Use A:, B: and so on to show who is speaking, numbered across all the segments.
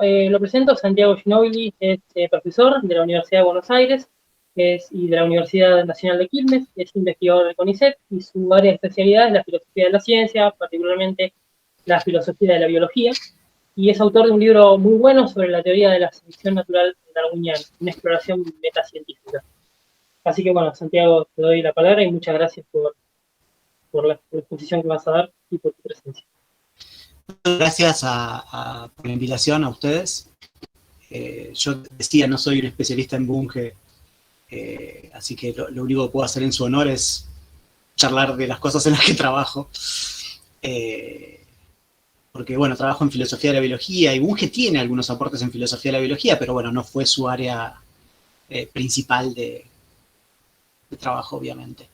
A: Lo presento, Santiago Ginóbili es profesor de la Universidad de Buenos Aires y de la Universidad Nacional de Quilmes, es investigador del CONICET y su área de especialidad es la filosofía de la ciencia, particularmente la filosofía de la biología, y es autor de un libro muy bueno sobre la teoría de la selección natural darwiniana, una exploración metacientífica. Así que bueno, Santiago, te doy la palabra y muchas gracias por la exposición que vas a dar y por tu presencia.
B: Gracias por la invitación a ustedes. Yo decía, no soy un especialista en Bunge, así que lo único que puedo hacer en su honor es charlar de las cosas en las que trabajo. Porque, bueno, trabajo en filosofía de la biología y Bunge tiene algunos aportes en filosofía de la biología, pero bueno, no fue su área principal de trabajo, obviamente.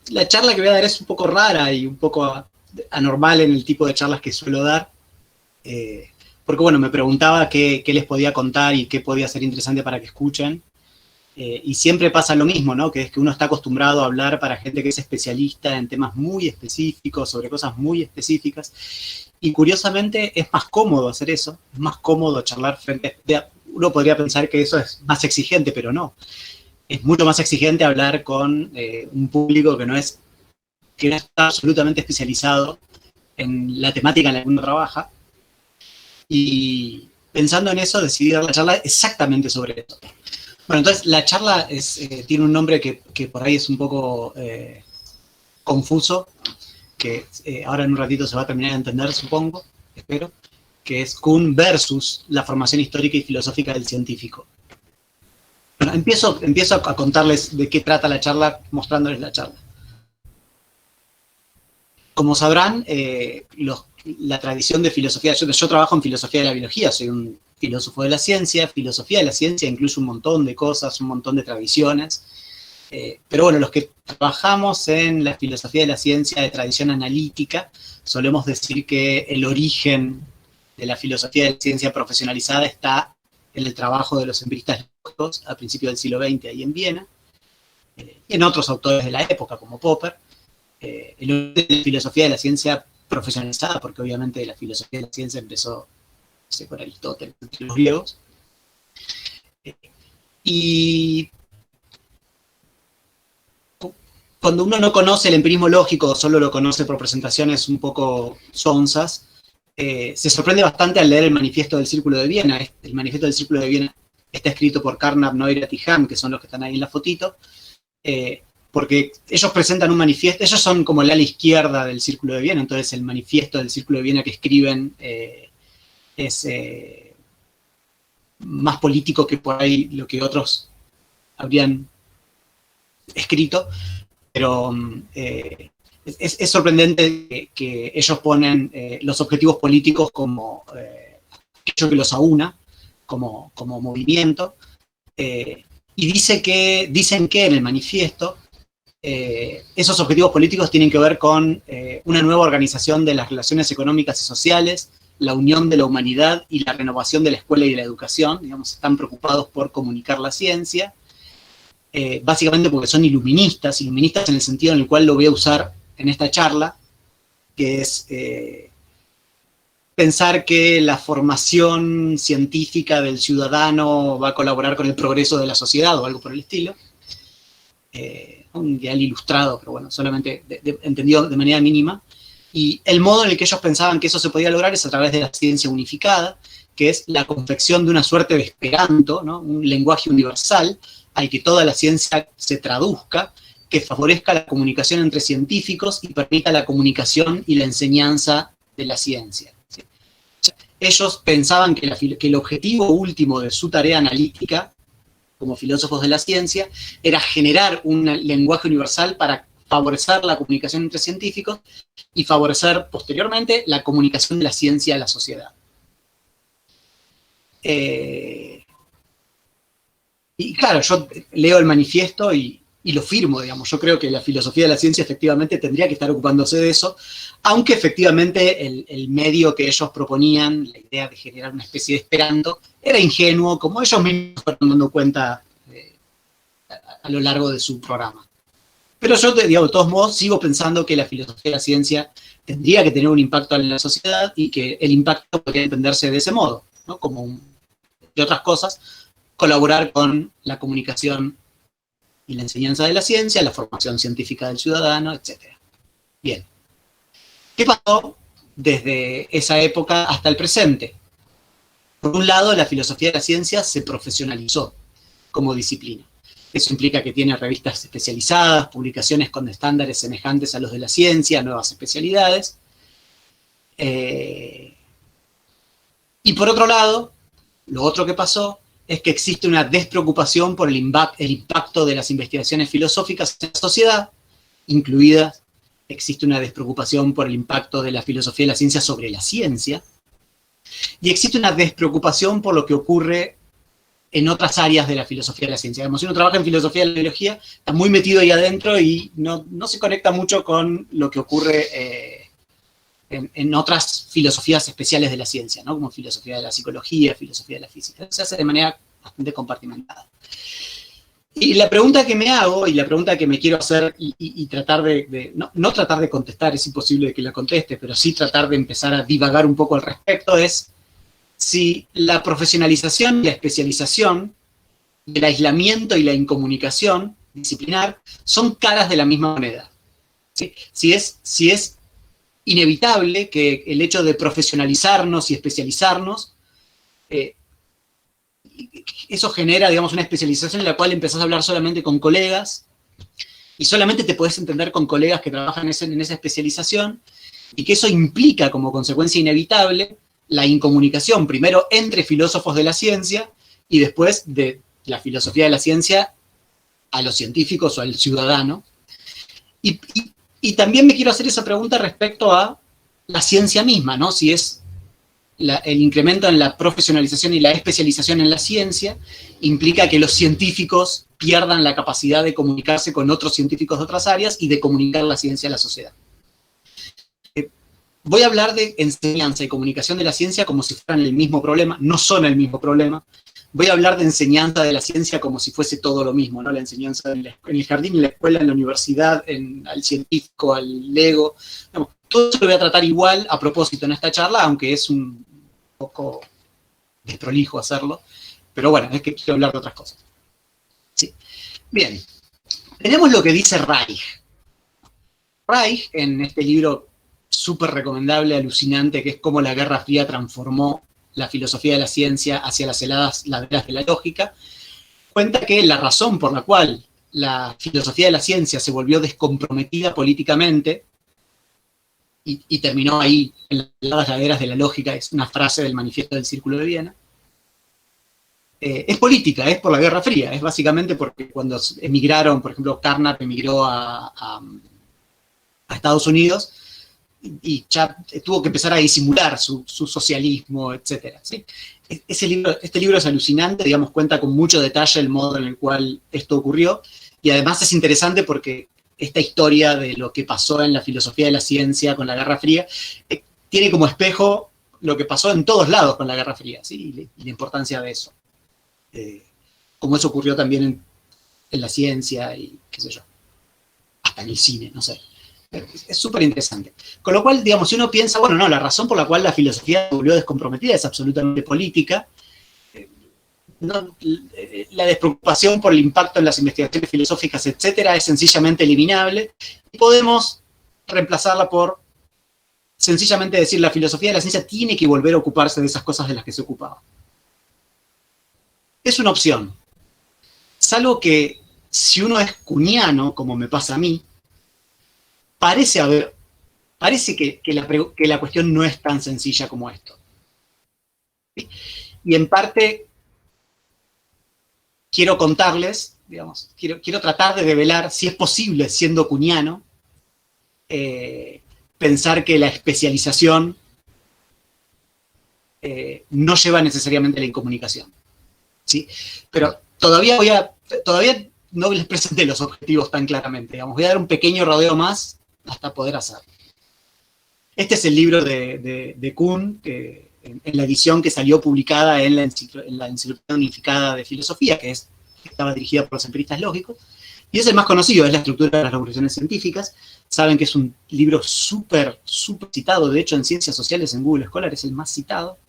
B: La charla que voy a dar es un poco rara y un poco anormal en el tipo de charlas que suelo dar, porque bueno, me preguntaba qué les podía contar y qué podía ser interesante para que escuchen, y siempre pasa lo mismo, ¿no? Que es que uno está acostumbrado a hablar para gente que es especialista en temas muy específicos, sobre cosas muy específicas, y curiosamente es más cómodo hacer eso, es más cómodo charlar frente a... Uno podría pensar que eso es más exigente, pero no. Es mucho más exigente hablar con un público que no está absolutamente especializado en la temática en la que uno trabaja, y pensando en eso decidí dar la charla exactamente sobre esto. Bueno, entonces la charla tiene un nombre que por ahí es un poco confuso, que ahora en un ratito se va a terminar de entender, supongo, espero, que es Kuhn versus la formación histórica y filosófica del científico. Bueno, empiezo a contarles de qué trata la charla, mostrándoles la charla. Como sabrán, la tradición de filosofía, yo trabajo en filosofía de la biología, soy un filósofo de la ciencia, filosofía de la ciencia incluye un montón de cosas, un montón de tradiciones, pero bueno, los que trabajamos en la filosofía de la ciencia de tradición analítica, solemos decir que el origen de la filosofía de la ciencia profesionalizada está en el trabajo de los empiristas lógicos a principios del siglo XX ahí en Viena, y en otros autores de la época como Popper. El origen de la filosofía de la ciencia profesionalizada, porque obviamente la filosofía de la ciencia empezó con Aristóteles, los griegos. Y cuando uno no conoce el empirismo lógico, solo lo conoce por presentaciones un poco sonzas, se sorprende bastante al leer el manifiesto del Círculo de Viena. El manifiesto del Círculo de Viena está escrito por Carnap, Neurath y Ham, que son los que están ahí en la fotito, porque ellos presentan un manifiesto, ellos son como el ala izquierda del Círculo de Viena, entonces el manifiesto del Círculo de Viena que escriben es más político que por ahí lo que otros habrían escrito, pero es sorprendente que ellos ponen los objetivos políticos como aquello que los aúna, como movimiento, y dicen que en el manifiesto esos objetivos políticos tienen que ver con una nueva organización de las relaciones económicas y sociales, la unión de la humanidad y la renovación de la escuela y de la educación. Digamos, están preocupados por comunicar la ciencia, básicamente porque son iluministas en el sentido en el cual lo voy a usar en esta charla, que es pensar que la formación científica del ciudadano va a colaborar con el progreso de la sociedad o algo por el estilo. Un ideal ilustrado, pero bueno, solamente entendido de manera mínima. Y el modo en el que ellos pensaban que eso se podía lograr es a través de la ciencia unificada, que es la confección de una suerte de esperanto, ¿no? Un lenguaje universal al que toda la ciencia se traduzca, que favorezca la comunicación entre científicos y permita la comunicación y la enseñanza de la ciencia. ¿Sí? Ellos pensaban que el objetivo último de su tarea analítica, como filósofos de la ciencia, era generar un lenguaje universal para favorecer la comunicación entre científicos y favorecer posteriormente la comunicación de la ciencia a la sociedad. Y claro, yo leo el manifiesto y lo firmo, digamos. Yo creo que la filosofía de la ciencia efectivamente tendría que estar ocupándose de eso, aunque efectivamente el medio que ellos proponían, la idea de generar una especie de esperanto, era ingenuo, como ellos mismos fueron dando cuenta a lo largo de su programa. Pero yo, digamos, de todos modos, sigo pensando que la filosofía de la ciencia tendría que tener un impacto en la sociedad y que el impacto podría entenderse de ese modo, ¿no? Como, entre otras cosas, colaborar con la comunicación y la enseñanza de la ciencia, la formación científica del ciudadano, etc. Bien. ¿Qué pasó desde esa época hasta el presente? Por un lado, la filosofía de la ciencia se profesionalizó como disciplina. Eso implica que tiene revistas especializadas, publicaciones con estándares semejantes a los de la ciencia, nuevas especialidades. Y por otro lado, lo otro que pasó es que existe una despreocupación por el impacto de las investigaciones filosóficas en la sociedad, incluidas, existe una despreocupación por el impacto de la filosofía de la ciencia sobre la ciencia, y existe una despreocupación por lo que ocurre en otras áreas de la filosofía de la ciencia. Digamos, si uno trabaja en filosofía de la biología, está muy metido ahí adentro y no se conecta mucho con lo que ocurre en otras filosofías especiales de la ciencia, ¿no? Como filosofía de la psicología, filosofía de la física. Se hace de manera bastante compartimentada. Y la pregunta que me hago, y la pregunta que me quiero hacer, y tratar no tratar de contestar, es imposible que la conteste, pero sí tratar de empezar a divagar un poco al respecto, es si la profesionalización y la especialización, el aislamiento y la incomunicación disciplinar son caras de la misma moneda. ¿Sí? Si es inevitable que el hecho de profesionalizarnos y especializarnos, eso genera, digamos, una especialización en la cual empezás a hablar solamente con colegas y solamente te podés entender con colegas que trabajan en esa especialización, y que eso implica como consecuencia inevitable la incomunicación, primero entre filósofos de la ciencia y después de la filosofía de la ciencia a los científicos o al ciudadano. Y también me quiero hacer esa pregunta respecto a la ciencia misma, ¿no? Si es el incremento en la profesionalización y la especialización en la ciencia implica que los científicos pierdan la capacidad de comunicarse con otros científicos de otras áreas y de comunicar la ciencia a la sociedad. Voy a hablar de enseñanza y comunicación de la ciencia como si fueran el mismo problema. No son el mismo problema. Voy a hablar de enseñanza de la ciencia como si fuese todo lo mismo, ¿no? La enseñanza en el jardín, en la escuela, en la universidad, al científico, al ego. Digamos, todo eso lo voy a tratar igual a propósito en esta charla, aunque es un poco desprolijo hacerlo. Pero bueno, es que quiero hablar de otras cosas. Sí. Bien. Tenemos lo que dice Reich. Reich, en este libro súper recomendable, alucinante, que es cómo la Guerra Fría transformó la filosofía de la ciencia hacia las heladas laderas de la lógica, cuenta que la razón por la cual la filosofía de la ciencia se volvió descomprometida políticamente y terminó ahí en las heladas laderas de la lógica, es una frase del manifiesto del Círculo de Viena, es política, es por la Guerra Fría, es básicamente porque cuando emigraron, por ejemplo, Carnap emigró a Estados Unidos, y ya tuvo que empezar a disimular su socialismo, etc. ¿Sí? Este libro es alucinante, digamos, cuenta con mucho detalle el modo en el cual esto ocurrió, y además es interesante porque esta historia de lo que pasó en la filosofía de la ciencia con la Guerra Fría tiene como espejo lo que pasó en todos lados con la Guerra Fría, ¿sí? Y la importancia de eso. Como eso ocurrió también en la ciencia y qué sé yo, hasta en el cine, no sé. Es súper interesante. Con lo cual, digamos, si uno piensa, bueno, no, la razón por la cual la filosofía se volvió descomprometida es absolutamente política. La despreocupación por el impacto en las investigaciones filosóficas, etcétera, es sencillamente eliminable. Y podemos reemplazarla por sencillamente decir, la filosofía de la ciencia tiene que volver a ocuparse de esas cosas de las que se ocupaba. Es una opción. Salvo que si uno es cuñano, como me pasa a mí, parece que la cuestión no es tan sencilla como esto. ¿Sí? Y en parte quiero contarles, digamos, quiero tratar de develar si es posible, siendo cuñano, pensar que la especialización no lleva necesariamente a la incomunicación. ¿Sí? Pero todavía no les presenté los objetivos tan claramente. Digamos, voy a dar un pequeño rodeo más hasta poder hacerlo. Este es el libro de Kuhn, en la edición que salió publicada en la Enciclopedia Unificada de Filosofía, que estaba dirigida por los empiristas lógicos. Y es el más conocido, es La estructura de las revoluciones científicas. Saben que es un libro súper citado, de hecho en Ciencias Sociales en Google Scholar es el más citado.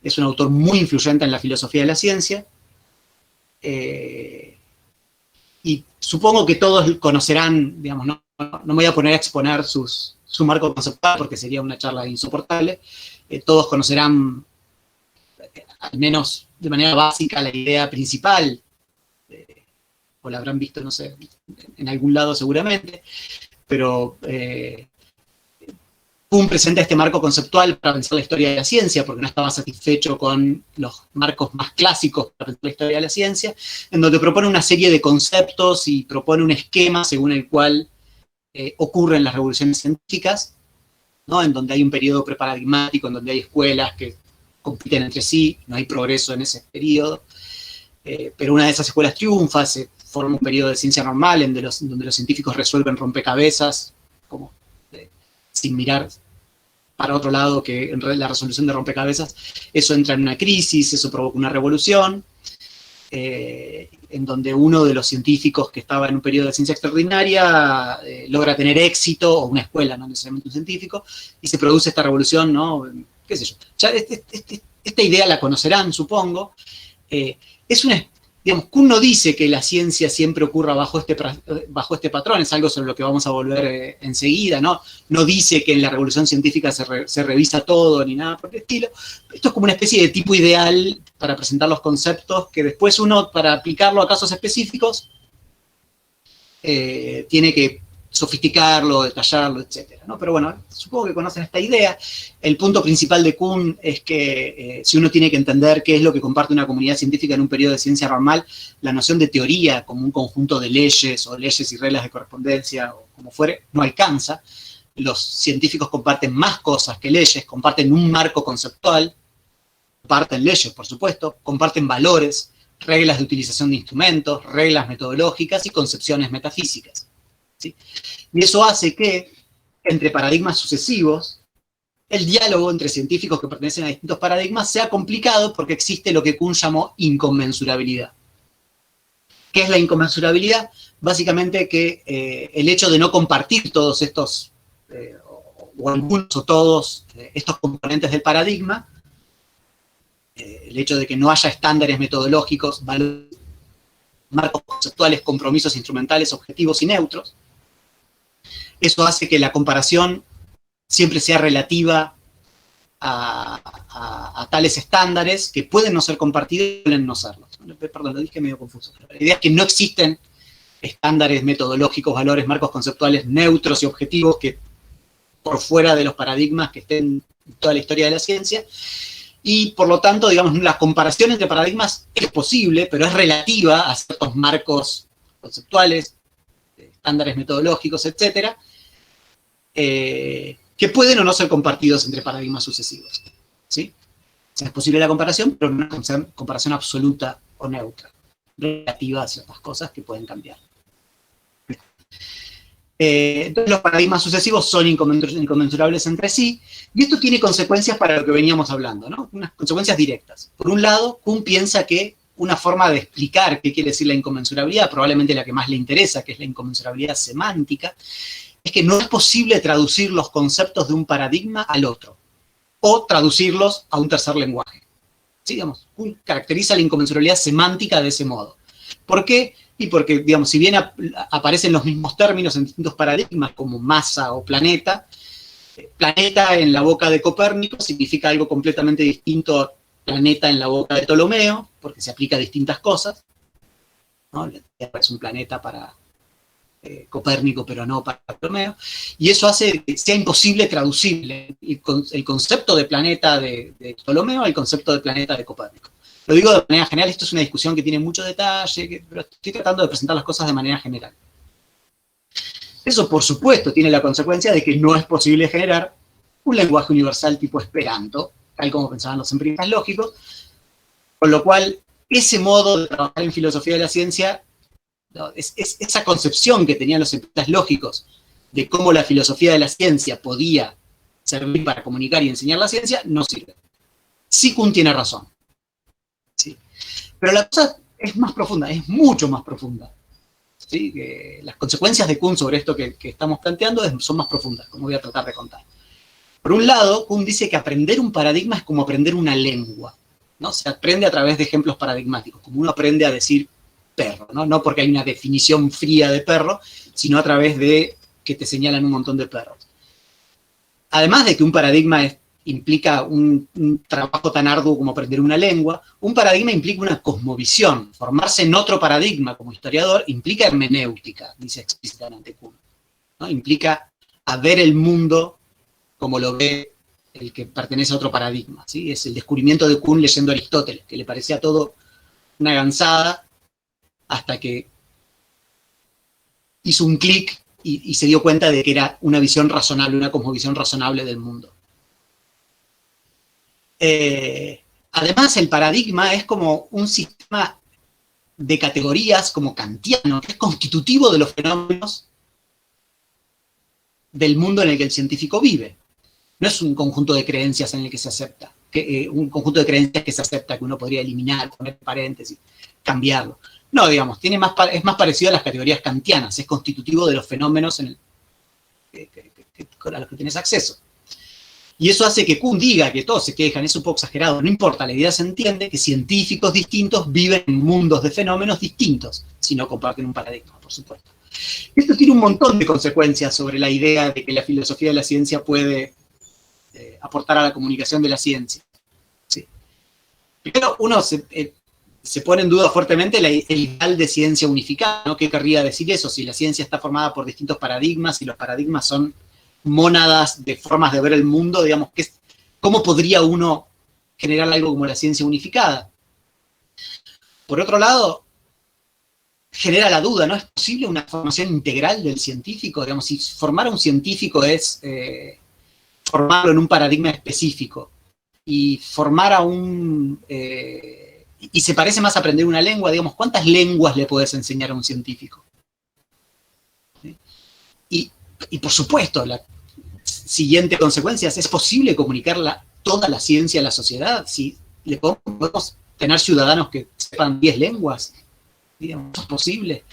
B: Es un autor muy influyente en la filosofía de la ciencia. Y supongo que todos conocerán, digamos, no me voy a poner a exponer su marco conceptual porque sería una charla insoportable. Todos conocerán, al menos de manera básica, la idea principal, o la habrán visto, no sé, en algún lado seguramente, pero Kuhn presenta este marco conceptual para pensar la historia de la ciencia, porque no estaba satisfecho con los marcos más clásicos para pensar la historia de la ciencia, en donde propone una serie de conceptos y propone un esquema según el cual ocurren las revoluciones científicas, ¿no? En donde hay un periodo preparadigmático, en donde hay escuelas que compiten entre sí, no hay progreso en ese periodo, pero una de esas escuelas triunfa, se forma un periodo de ciencia normal en donde los científicos resuelven rompecabezas, como sin mirar para otro lado que en la resolución de rompecabezas. Eso entra en una crisis, eso provoca una revolución, en donde uno de los científicos que estaba en un periodo de ciencia extraordinaria logra tener éxito, o una escuela, no necesariamente un científico, y se produce esta revolución, ¿no? ¿Qué sé yo? Ya esta idea la conocerán, supongo. Es una, digamos, Kuhn no dice que la ciencia siempre ocurra bajo este patrón, es algo sobre lo que vamos a volver enseguida, ¿no? No dice que en la revolución científica se revisa todo, ni nada por el estilo. Esto es como una especie de tipo ideal para presentar los conceptos, que después uno, para aplicarlo a casos específicos, tiene que sofisticarlo, detallarlo, etcétera, ¿no? Pero bueno, supongo que conocen esta idea. El punto principal de Kuhn es que si uno tiene que entender qué es lo que comparte una comunidad científica en un periodo de ciencia normal, la noción de teoría como un conjunto de leyes o leyes y reglas de correspondencia o como fuere, no alcanza. Los científicos comparten más cosas que leyes, comparten un marco conceptual, comparten leyes, por supuesto, comparten valores, reglas de utilización de instrumentos, reglas metodológicas y concepciones metafísicas. ¿Sí? Y eso hace que, entre paradigmas sucesivos, el diálogo entre científicos que pertenecen a distintos paradigmas sea complicado porque existe lo que Kuhn llamó inconmensurabilidad. ¿Qué es la inconmensurabilidad? Básicamente que el hecho de no compartir todos estos, o algunos o todos estos componentes del paradigma, el hecho de que no haya estándares metodológicos, valores, marcos conceptuales, compromisos instrumentales, objetivos y neutros, eso hace que la comparación siempre sea relativa a tales estándares que pueden no ser compartidos y pueden no serlos. Perdón, lo dije medio confuso. La idea es que no existen estándares metodológicos, valores, marcos conceptuales neutros y objetivos que por fuera de los paradigmas que estén en toda la historia de la ciencia. Y por lo tanto, digamos, la comparación entre paradigmas es posible, pero es relativa a ciertos marcos conceptuales, estándares metodológicos, etcétera, que pueden o no ser compartidos entre paradigmas sucesivos. ¿Sí? O sea, es posible la comparación, pero no es una comparación absoluta o neutra, relativa a ciertas cosas que pueden cambiar. Entonces los paradigmas sucesivos son inconmensurables entre sí, y esto tiene consecuencias para lo que veníamos hablando, ¿no? Unas consecuencias directas. Por un lado, Kuhn piensa que una forma de explicar qué quiere decir la inconmensurabilidad, probablemente la que más le interesa, que es la inconmensurabilidad semántica, es que no es posible traducir los conceptos de un paradigma al otro, o traducirlos a un tercer lenguaje. ¿Sí? Digamos, Kuhn caracteriza la inconmensurabilidad semántica de ese modo. ¿Por qué? Y porque, digamos, si bien aparecen los mismos términos en distintos paradigmas, como masa o planeta, planeta en la boca de Copérnico significa algo completamente distinto a planeta en la boca de Ptolomeo, porque se aplica a distintas cosas, ¿no? La Tierra es un planeta para Copérnico, pero no para Ptolomeo, y eso hace que sea imposible traducir el concepto de planeta de Ptolomeo al concepto de planeta de Copérnico. Lo digo de manera general, esto es una discusión que tiene mucho detalle, pero estoy tratando de presentar las cosas de manera general. Eso, por supuesto, tiene la consecuencia de que no es posible generar un lenguaje universal tipo Esperanto, tal como pensaban los empiristas lógicos, con lo cual ese modo de trabajar en filosofía de la ciencia, ¿no? Esa concepción que tenían los empiristas lógicos de cómo la filosofía de la ciencia podía servir para comunicar y enseñar la ciencia, no sirve. Sí, Kuhn tiene razón. ¿Sí? Pero la cosa es más profunda, es mucho más profunda. ¿sí? Que las consecuencias de Kuhn sobre esto que estamos planteando son más profundas, como voy a tratar de contar. Por un lado, Kuhn dice que aprender un paradigma es como aprender una lengua, ¿no? Se aprende a través de ejemplos paradigmáticos, como uno aprende a decir perro, ¿no? No porque hay una definición fría de perro, sino a través de que te señalan un montón de perros. Además de que un paradigma implica un trabajo tan arduo como aprender una lengua, un paradigma implica una cosmovisión. Formarse en otro paradigma como historiador implica hermenéutica, dice explícitamente Kuhn, ¿no? Implica a ver el mundo como lo ve el que pertenece a otro paradigma, ¿sí? Es el descubrimiento de Kuhn leyendo a Aristóteles, que le parecía todo una gansada hasta que hizo un clic y se dio cuenta de que era una visión razonable, una cosmovisión razonable del mundo. Además, el paradigma es como un sistema de categorías como kantiano, que es constitutivo de los fenómenos del mundo en el que el científico vive. No es un conjunto de creencias en el que se acepta, un conjunto de creencias que se acepta, que uno podría eliminar, poner paréntesis, cambiarlo. No, digamos, es más parecido a las categorías kantianas, es constitutivo de los fenómenos a los que tienes acceso. Y eso hace que Kuhn diga que todos se quejan, es un poco exagerado, no importa, la idea se entiende que científicos distintos viven en mundos de fenómenos distintos, si no comparten un paradigma, por supuesto. Esto tiene un montón de consecuencias sobre la idea de que la filosofía de la ciencia puede aportar a la comunicación de la ciencia. Sí. Primero, uno se pone en duda fuertemente el ideal de ciencia unificada, ¿no? ¿Qué querría decir eso? Si la ciencia está formada por distintos paradigmas y los paradigmas son mónadas de formas de ver el mundo, digamos, ¿cómo podría uno generar algo como la ciencia unificada? Por otro lado, genera la duda, ¿no? ¿Es posible una formación integral del científico? Digamos, si formar a un científico es formarlo en un paradigma específico y formar a y se parece más a aprender una lengua, digamos, ¿cuántas lenguas le puedes enseñar a un científico? ¿Sí? Y por supuesto, la siguiente consecuencia es posible comunicar toda la ciencia a la sociedad. Si le podemos tener ciudadanos que sepan 10 lenguas, digamos, ¿es posible?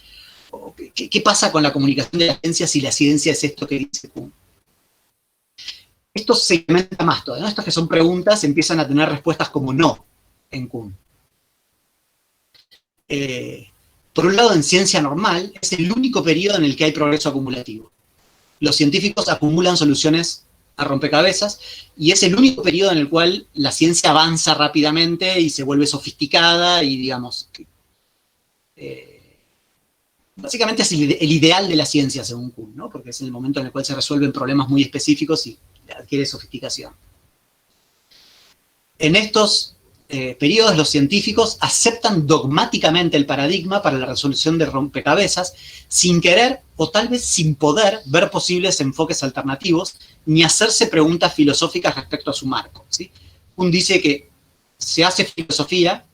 B: ¿Qué pasa con la comunicación de la ciencia si la ciencia es esto que dice Kuhn? Esto se incrementa más todavía, ¿no? Estas que son preguntas empiezan a tener respuestas como no en Kuhn. Por un lado, en ciencia normal, es el único periodo en el que hay progreso acumulativo. Los científicos acumulan soluciones a rompecabezas y es el único periodo en el cual la ciencia avanza rápidamente y se vuelve sofisticada y, digamos, básicamente es el ideal de la ciencia, según Kuhn, ¿no? Porque es el momento en el cual se resuelven problemas muy específicos y adquiere sofisticación. En estos periodos, los científicos aceptan dogmáticamente el paradigma para la resolución de rompecabezas sin querer o tal vez sin poder ver posibles enfoques alternativos ni hacerse preguntas filosóficas respecto a su marco, ¿sí? Kuhn dice que se hace filosofía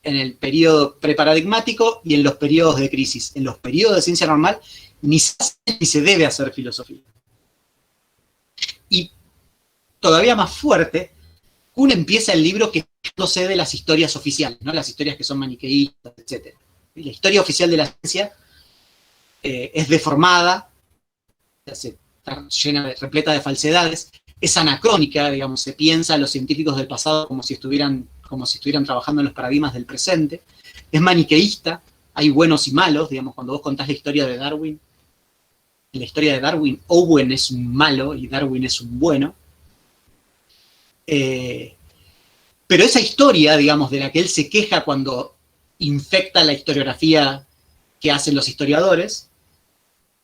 B: en el periodo preparadigmático y en los periodos de crisis. En los periodos de ciencia normal ni se hace ni se debe hacer filosofía. Y todavía más fuerte, Kuhn empieza el libro quejándose de las historias oficiales, ¿no? Las historias que son maniqueístas, etc. La historia oficial de la ciencia es deformada, está repleta de falsedades, es anacrónica, digamos, se piensa a los científicos del pasado como si estuvieran trabajando en los paradigmas del presente, es maniqueísta, hay buenos y malos, digamos, cuando vos contás la historia de Darwin, en la historia de Darwin, Owen es un malo y Darwin es un bueno. Pero esa historia, digamos, de la que él se queja cuando infecta la historiografía que hacen los historiadores,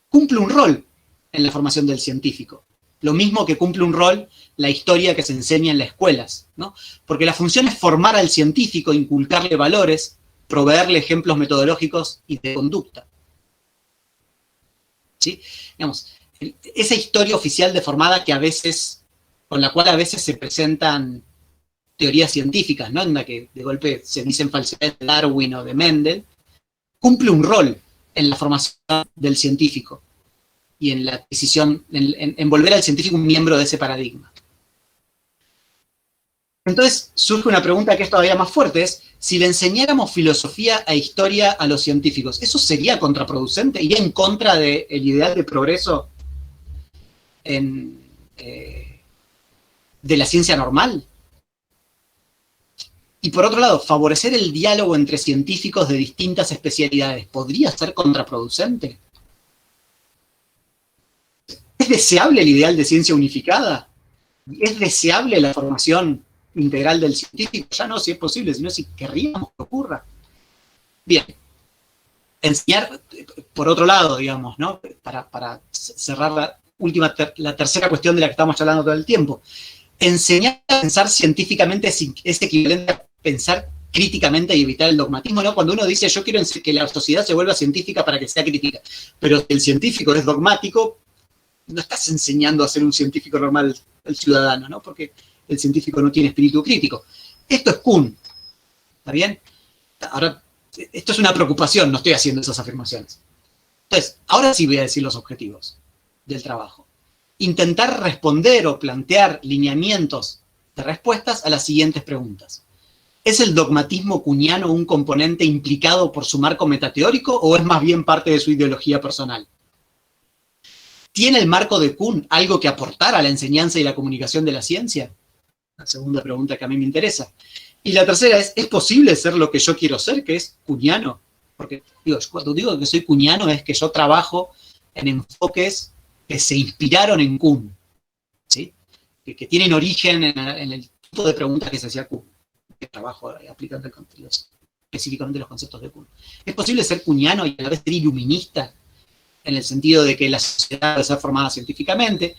B: cumple un rol en la formación del científico. Lo mismo que cumple un rol la historia que se enseña en las escuelas, ¿no? Porque la función es formar al científico, inculcarle valores, proveerle ejemplos metodológicos y de conducta. ¿Sí? Digamos, esa historia oficial deformada con la cual a veces se presentan teorías científicas, ¿no? En la que de golpe se dicen falsedades de Darwin o de Mendel, cumple un rol en la formación del científico y en la decisión, en volver al científico un miembro de ese paradigma. Entonces surge una pregunta que es todavía más fuerte, es, si le enseñáramos filosofía e historia a los científicos, ¿eso sería contraproducente? ¿Iría en contra del ideal de progreso en, de la ciencia normal? Y por otro lado, favorecer el diálogo entre científicos de distintas especialidades, ¿podría ser contraproducente? ¿Es deseable el ideal de ciencia unificada? ¿Es deseable la formación integral del científico? Ya no si es posible, sino si querríamos que ocurra. Bien. Enseñar, por otro lado, digamos, ¿no? Para cerrar la tercera cuestión de la que estamos hablando todo el tiempo. Enseñar a pensar científicamente es equivalente a pensar críticamente y evitar el dogmatismo, ¿no? Cuando uno dice, yo quiero que la sociedad se vuelva científica para que sea crítica, pero si el científico es dogmático, no estás enseñando a ser un científico normal el ciudadano, ¿no? Porque el científico no tiene espíritu crítico. Esto es Kuhn, ¿está bien? Ahora, esto es una preocupación, no estoy haciendo esas afirmaciones. Entonces, ahora sí voy a decir los objetivos del trabajo. Intentar responder o plantear lineamientos de respuestas a las siguientes preguntas. ¿Es el dogmatismo kuhniano un componente implicado por su marco metateórico o es más bien parte de su ideología personal? ¿Tiene el marco de Kuhn algo que aportar a la enseñanza y la comunicación de la ciencia? La segunda pregunta que a mí me interesa. Y la tercera ¿es posible ser lo que yo quiero ser, que es kuhniano? Porque cuando digo que soy kuhniano es que yo trabajo en enfoques que se inspiraron en Kuhn, ¿sí? Que tienen origen en el tipo de preguntas que se hacía Kuhn, que trabajo aplicando específicamente los conceptos de Kuhn. ¿Es posible ser kuhniano y a la vez ser iluminista, en el sentido de que la sociedad debe ser formada científicamente,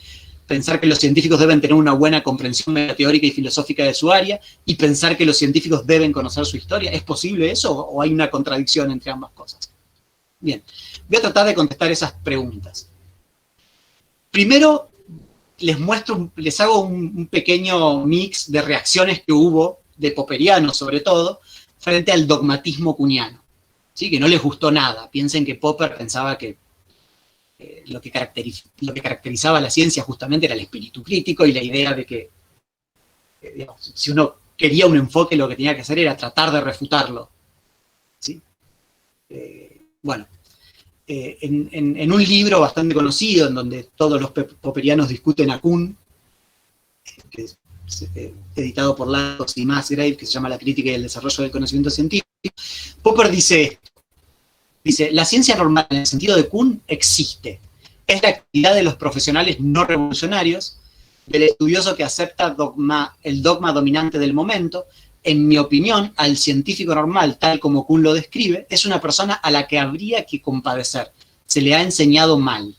B: pensar que los científicos deben tener una buena comprensión teórica y filosófica de su área, y pensar que los científicos deben conocer su historia? ¿Es posible eso o hay una contradicción entre ambas cosas? Bien, voy a tratar de contestar esas preguntas. Primero, les hago un pequeño mix de reacciones que hubo, de popperianos sobre todo, frente al dogmatismo kuhniano, ¿sí? Que no les gustó nada. Piensen que Popper pensaba que lo que caracterizaba la ciencia justamente era el espíritu crítico y la idea de que, digamos, si uno quería un enfoque, lo que tenía que hacer era tratar de refutarlo, ¿sí? Bueno, en un libro bastante conocido, en donde todos los popperianos discuten a Kuhn, que es editado por Lacos y Musgrave, que se llama La crítica y el desarrollo del conocimiento científico, Popper dice esto. Dice, la ciencia normal en el sentido de Kuhn existe. Es la actividad de los profesionales no revolucionarios, del estudioso que acepta el dogma dominante del momento. En mi opinión, al científico normal, tal como Kuhn lo describe, es una persona a la que habría que compadecer. Se le ha enseñado mal.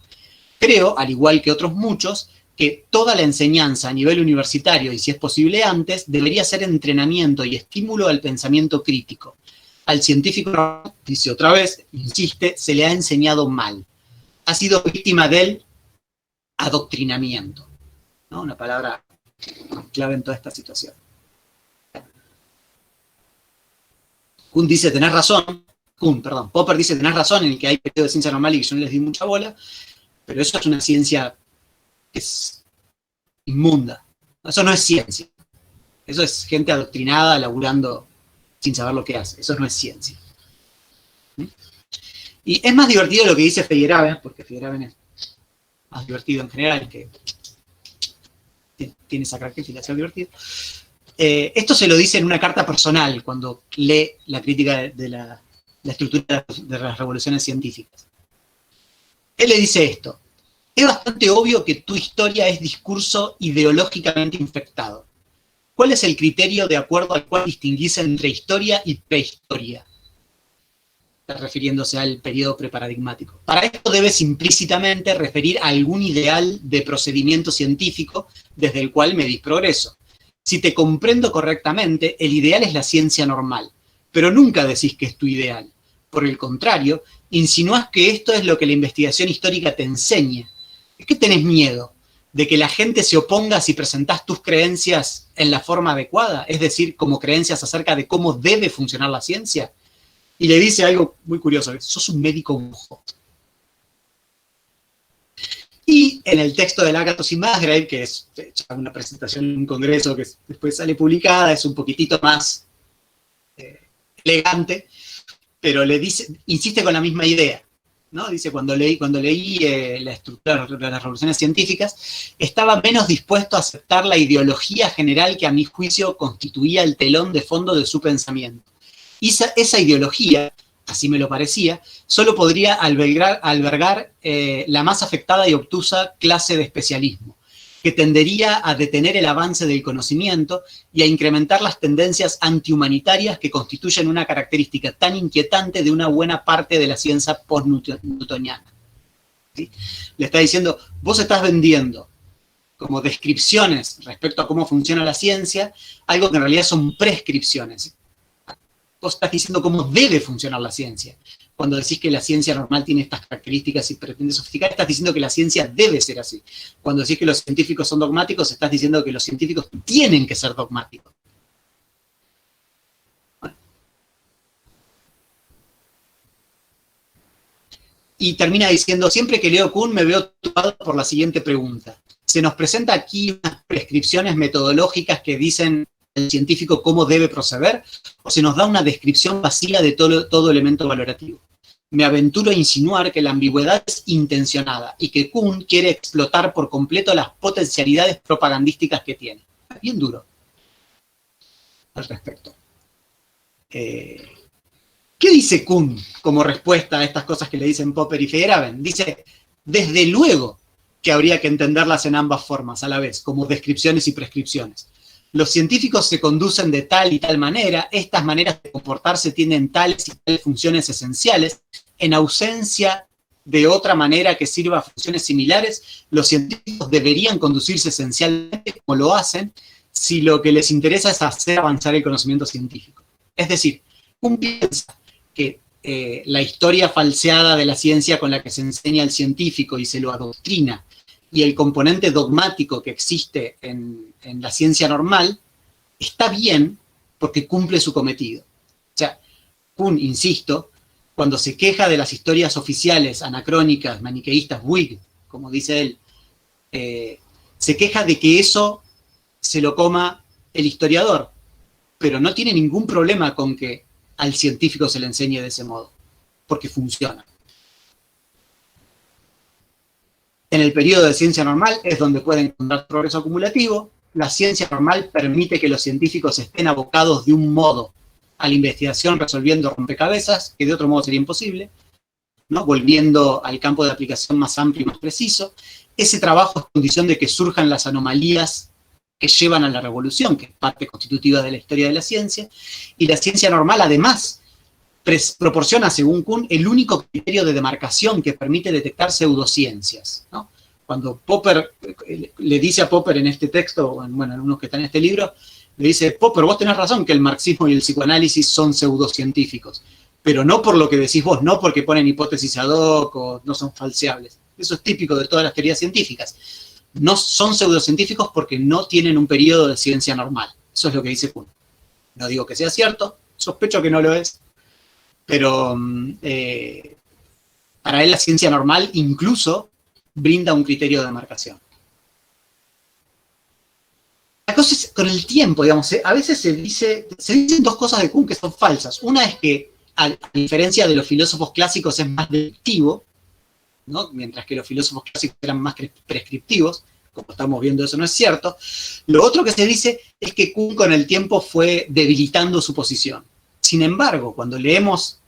B: Creo, al igual que otros muchos, que toda la enseñanza a nivel universitario, y si es posible antes, debería ser entrenamiento y estímulo al pensamiento crítico. Al científico, dice otra vez, insiste, se le ha enseñado mal. Ha sido víctima del adoctrinamiento, ¿no? Una palabra clave en toda esta situación. Popper dice, tenés razón en el que hay periodo de ciencia normal y que yo no les di mucha bola, pero eso es una ciencia que es inmunda. Eso no es ciencia. Eso es gente adoctrinada, laburando sin saber lo que hace. Eso no es ciencia. Y es más divertido lo que dice Feyerabend, porque Feyerabend es más divertido en general, que tiene esa característica de ser divertido. Esto se lo dice en una carta personal, cuando lee la crítica de la estructura de las revoluciones científicas. Él le dice esto: es bastante obvio que tu historia es discurso ideológicamente infectado. ¿Cuál es el criterio de acuerdo al cual distinguís entre historia y prehistoria? Está refiriéndose al periodo preparadigmático. Para esto debes implícitamente referir a algún ideal de procedimiento científico desde el cual medís progreso. Si te comprendo correctamente, el ideal es la ciencia normal, pero nunca decís que es tu ideal. Por el contrario, insinúas que esto es lo que la investigación histórica te enseña. ¿Es que tenés miedo? ¿De que la gente se oponga si presentás tus creencias en la forma adecuada? Es decir, como creencias acerca de cómo debe funcionar la ciencia. Y le dice algo muy curioso: sos un médico brujo. Y en el texto de Lakatos y Musgrave, que es una presentación en un congreso que después sale publicada, es un poquitito más elegante, pero le dice, insiste con la misma idea, ¿no? Dice, cuando leí la estructura de las revoluciones científicas, estaba menos dispuesto a aceptar la ideología general que a mi juicio constituía el telón de fondo de su pensamiento. Y esa ideología, así me lo parecía, solo podría albergar la más afectada y obtusa clase de especialismo, que tendería a detener el avance del conocimiento y a incrementar las tendencias antihumanitarias que constituyen una característica tan inquietante de una buena parte de la ciencia post-newtoniana. ¿Sí? Le está diciendo, vos estás vendiendo como descripciones respecto a cómo funciona la ciencia, algo que en realidad son prescripciones. Vos estás diciendo cómo debe funcionar la ciencia. Cuando decís que la ciencia normal tiene estas características y pretende sofisticar, estás diciendo que la ciencia debe ser así. Cuando decís que los científicos son dogmáticos, estás diciendo que los científicos tienen que ser dogmáticos. Bueno. Y termina diciendo, siempre que leo Kuhn me veo turbado por la siguiente pregunta. Se nos presenta aquí unas prescripciones metodológicas que dicen al científico cómo debe proceder, o se nos da una descripción vacía de todo elemento valorativo. Me aventuro a insinuar que la ambigüedad es intencionada y que Kuhn quiere explotar por completo las potencialidades propagandísticas que tiene. Bien duro al respecto. ¿Qué dice Kuhn como respuesta a estas cosas que le dicen Popper y Feyerabend? Dice, desde luego que habría que entenderlas en ambas formas a la vez, como descripciones y prescripciones. Los científicos se conducen de tal y tal manera, estas maneras de comportarse tienen tales y tales funciones esenciales, en ausencia de otra manera que sirva a funciones similares, los científicos deberían conducirse esencialmente como lo hacen, si lo que les interesa es hacer avanzar el conocimiento científico. Es decir, Kuhn piensa que la historia falseada de la ciencia con la que se enseña al científico y se lo adoctrina, y el componente dogmático que existe en la ciencia normal, está bien porque cumple su cometido. O sea, Kuhn, insisto, cuando se queja de las historias oficiales, anacrónicas, maniqueístas, Whig, como dice él, se queja de que eso se lo coma el historiador, pero no tiene ningún problema con que al científico se le enseñe de ese modo, porque funciona. En el periodo de ciencia normal es donde puede encontrar progreso acumulativo. La ciencia normal permite que los científicos estén abocados de un modo a la investigación resolviendo rompecabezas, que de otro modo sería imposible, ¿no? Volviendo al campo de aplicación más amplio y más preciso. Ese trabajo es condición de que surjan las anomalías que llevan a la revolución, que es parte constitutiva de la historia de la ciencia, y la ciencia normal además proporciona, según Kuhn, el único criterio de demarcación que permite detectar pseudociencias, ¿no? Cuando Popper le dice a Popper en este texto, bueno, en unos que están en este libro, le dice, Popper, vos tenés razón que el marxismo y el psicoanálisis son pseudocientíficos, pero no por lo que decís vos, no porque ponen hipótesis ad hoc o no son falseables. Eso es típico de todas las teorías científicas. No son pseudocientíficos porque no tienen un periodo de ciencia normal. Eso es lo que dice Kuhn. No digo que sea cierto, sospecho que no lo es, pero para él la ciencia normal incluso brinda un criterio de demarcación. La cosa es, con el tiempo, digamos, a veces se dicen dos cosas de Kuhn que son falsas. Una es que, a diferencia de los filósofos clásicos, es más deductivo, ¿no? Mientras que los filósofos clásicos eran más prescriptivos, como estamos viendo eso no es cierto. Lo otro que se dice es que Kuhn con el tiempo fue debilitando su posición. Sin embargo, cuando leemos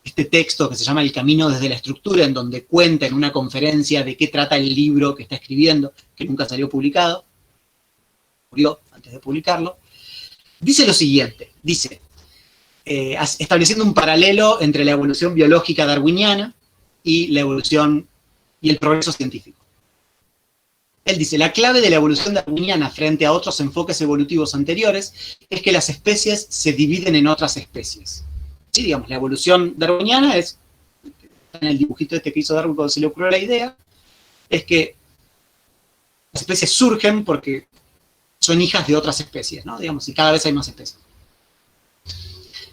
B: este texto que se llama El camino desde la estructura, en donde cuenta en una conferencia de qué trata el libro que está escribiendo, que nunca salió publicado, murió antes de publicarlo, dice lo siguiente, dice, estableciendo un paralelo entre la evolución biológica darwiniana y la evolución y el progreso científico. Él dice, la clave de la evolución darwiniana frente a otros enfoques evolutivos anteriores es que las especies se dividen en otras especies. Sí, digamos, la evolución darwiniana es, en el dibujito este que hizo Darwin cuando se le ocurrió la idea, es que las especies surgen porque son hijas de otras especies, ¿no? Digamos, y cada vez hay más especies.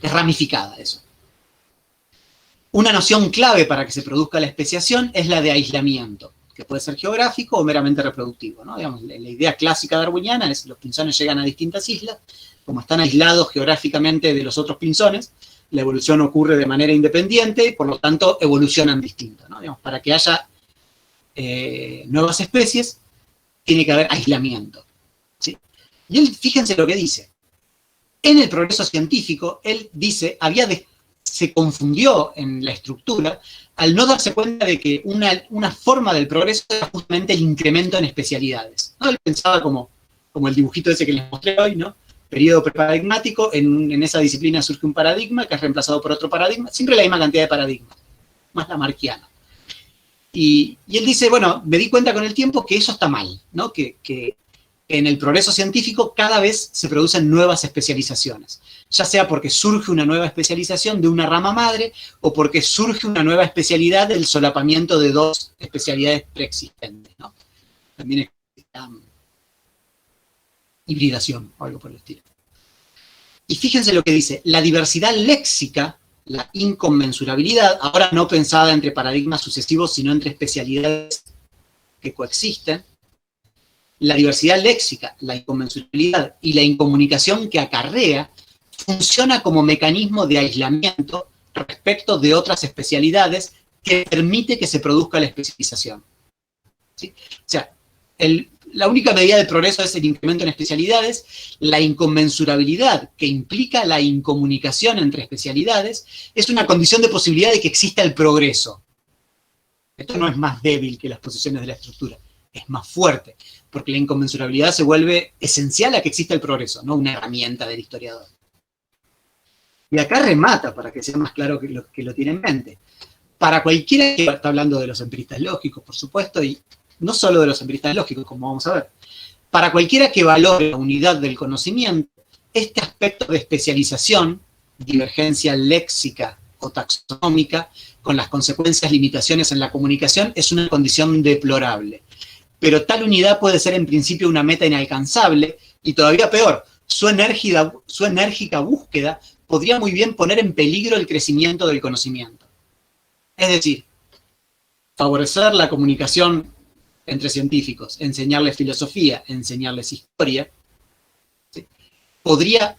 B: Es ramificada eso. Una noción clave para que se produzca la especiación es la de aislamiento. que puede ser geográfico o meramente reproductivo, ¿no? Digamos, la idea clásica darwiniana es que los pinzones llegan a distintas islas, como están aislados geográficamente de los otros pinzones, la evolución ocurre de manera independiente y por lo tanto evolucionan distinto, ¿no? Digamos, para que haya nuevas especies, tiene que haber aislamiento, ¿sí? Y él, fíjense lo que dice. En el progreso científico, él dice, se confundió en la estructura al no darse cuenta de que una forma del progreso era justamente el incremento en especialidades, ¿no? Él pensaba como el dibujito ese que les mostré hoy, ¿no? Periodo preparadigmático, en esa disciplina surge un paradigma que es reemplazado por otro paradigma, siempre la misma cantidad de paradigmas, más lamarckiano. Y él dice, bueno, me di cuenta con el tiempo que eso está mal, ¿no? Que en el progreso científico cada vez se producen nuevas especializaciones, ya sea porque surge una nueva especialización de una rama madre o porque surge una nueva especialidad del solapamiento de dos especialidades preexistentes, ¿no? También es hibridación o algo por el estilo. Y fíjense lo que dice, la diversidad léxica, la inconmensurabilidad, ahora no pensada entre paradigmas sucesivos, sino entre especialidades que coexisten, la diversidad léxica, la inconmensurabilidad y la incomunicación que acarrea, funciona como mecanismo de aislamiento respecto de otras especialidades que permite que se produzca la especialización, ¿sí? O sea, la única medida de progreso es el incremento en especialidades. La inconmensurabilidad, que implica la incomunicación entre especialidades, es una condición de posibilidad de que exista el progreso. Esto no es más débil que las posiciones de la estructura, es más fuerte, porque la inconmensurabilidad se vuelve esencial a que exista el progreso, no una herramienta del historiador. Y acá remata, para que sea más claro que lo tiene en mente. Para cualquiera que está hablando de los empiristas lógicos, por supuesto, y no solo de los empiristas lógicos, como vamos a ver, para cualquiera que valore la unidad del conocimiento, este aspecto de especialización, divergencia léxica o taxonómica, con las consecuencias limitaciones en la comunicación, es una condición deplorable. Pero tal unidad puede ser en principio una meta inalcanzable, y todavía peor, su enérgica búsqueda podría muy bien poner en peligro el crecimiento del conocimiento. Es decir, favorecer la comunicación entre científicos, enseñarles filosofía, enseñarles historia, ¿sí?, podría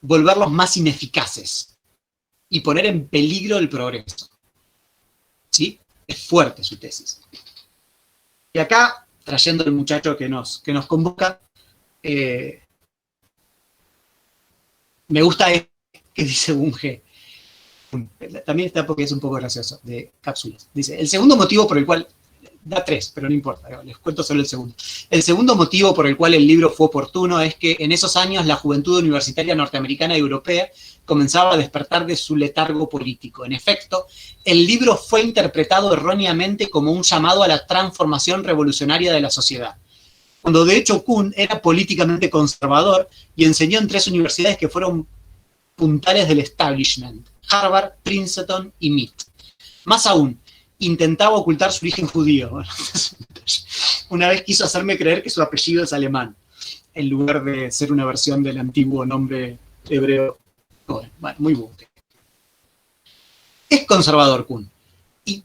B: volverlos más ineficaces y poner en peligro el progreso, ¿sí? Es fuerte su tesis. Y acá, trayendo el muchacho que nos convoca, me gusta que dice Bunge. También está porque es un poco gracioso, de cápsulas. Dice, el segundo motivo por el cual, da tres, pero no importa, les cuento solo el segundo. El segundo motivo por el cual el libro fue oportuno es que en esos años la juventud universitaria norteamericana y europea comenzaba a despertar de su letargo político. En efecto, el libro fue interpretado erróneamente como un llamado a la transformación revolucionaria de la sociedad, cuando de hecho Kuhn era políticamente conservador y enseñó en 3 universidades que fueron puntales del establishment: Harvard, Princeton y MIT. Más aún, intentaba ocultar su origen judío. Una vez quiso hacerme creer que su apellido es alemán, en lugar de ser una versión del antiguo nombre hebreo. Bueno, muy bueno. Es conservador Kuhn. Y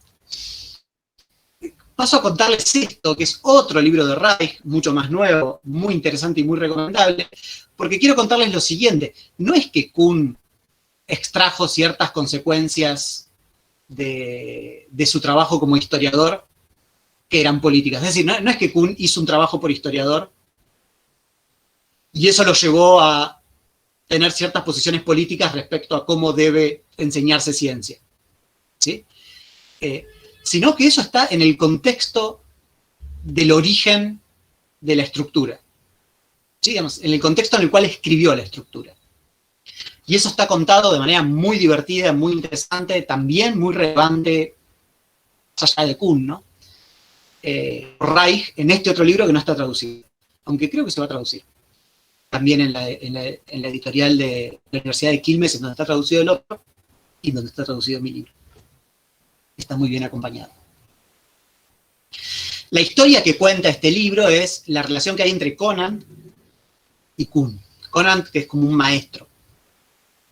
B: paso a contarles esto, que es otro libro de Reich, mucho más nuevo, muy interesante y muy recomendable, porque quiero contarles lo siguiente. No es que Kuhn extrajo ciertas consecuencias de su trabajo como historiador que eran políticas. Es decir, no es que Kuhn hizo un trabajo por historiador y eso lo llevó a tener ciertas posiciones políticas respecto a cómo debe enseñarse ciencia, ¿sí? Sino que eso está en el contexto del origen de la estructura, ¿sí? Digamos, en el contexto en el cual escribió la estructura. Y eso está contado de manera muy divertida, muy interesante, también muy relevante, más allá de Kuhn, ¿no? Reich, en este otro libro que no está traducido, aunque creo que se va a traducir. También en la editorial de la Universidad de Quilmes, en donde está traducido el otro, y donde está traducido mi libro. Está muy bien acompañado. La historia que cuenta este libro es la relación que hay entre Conan y Kuhn. Conan, que es como un maestro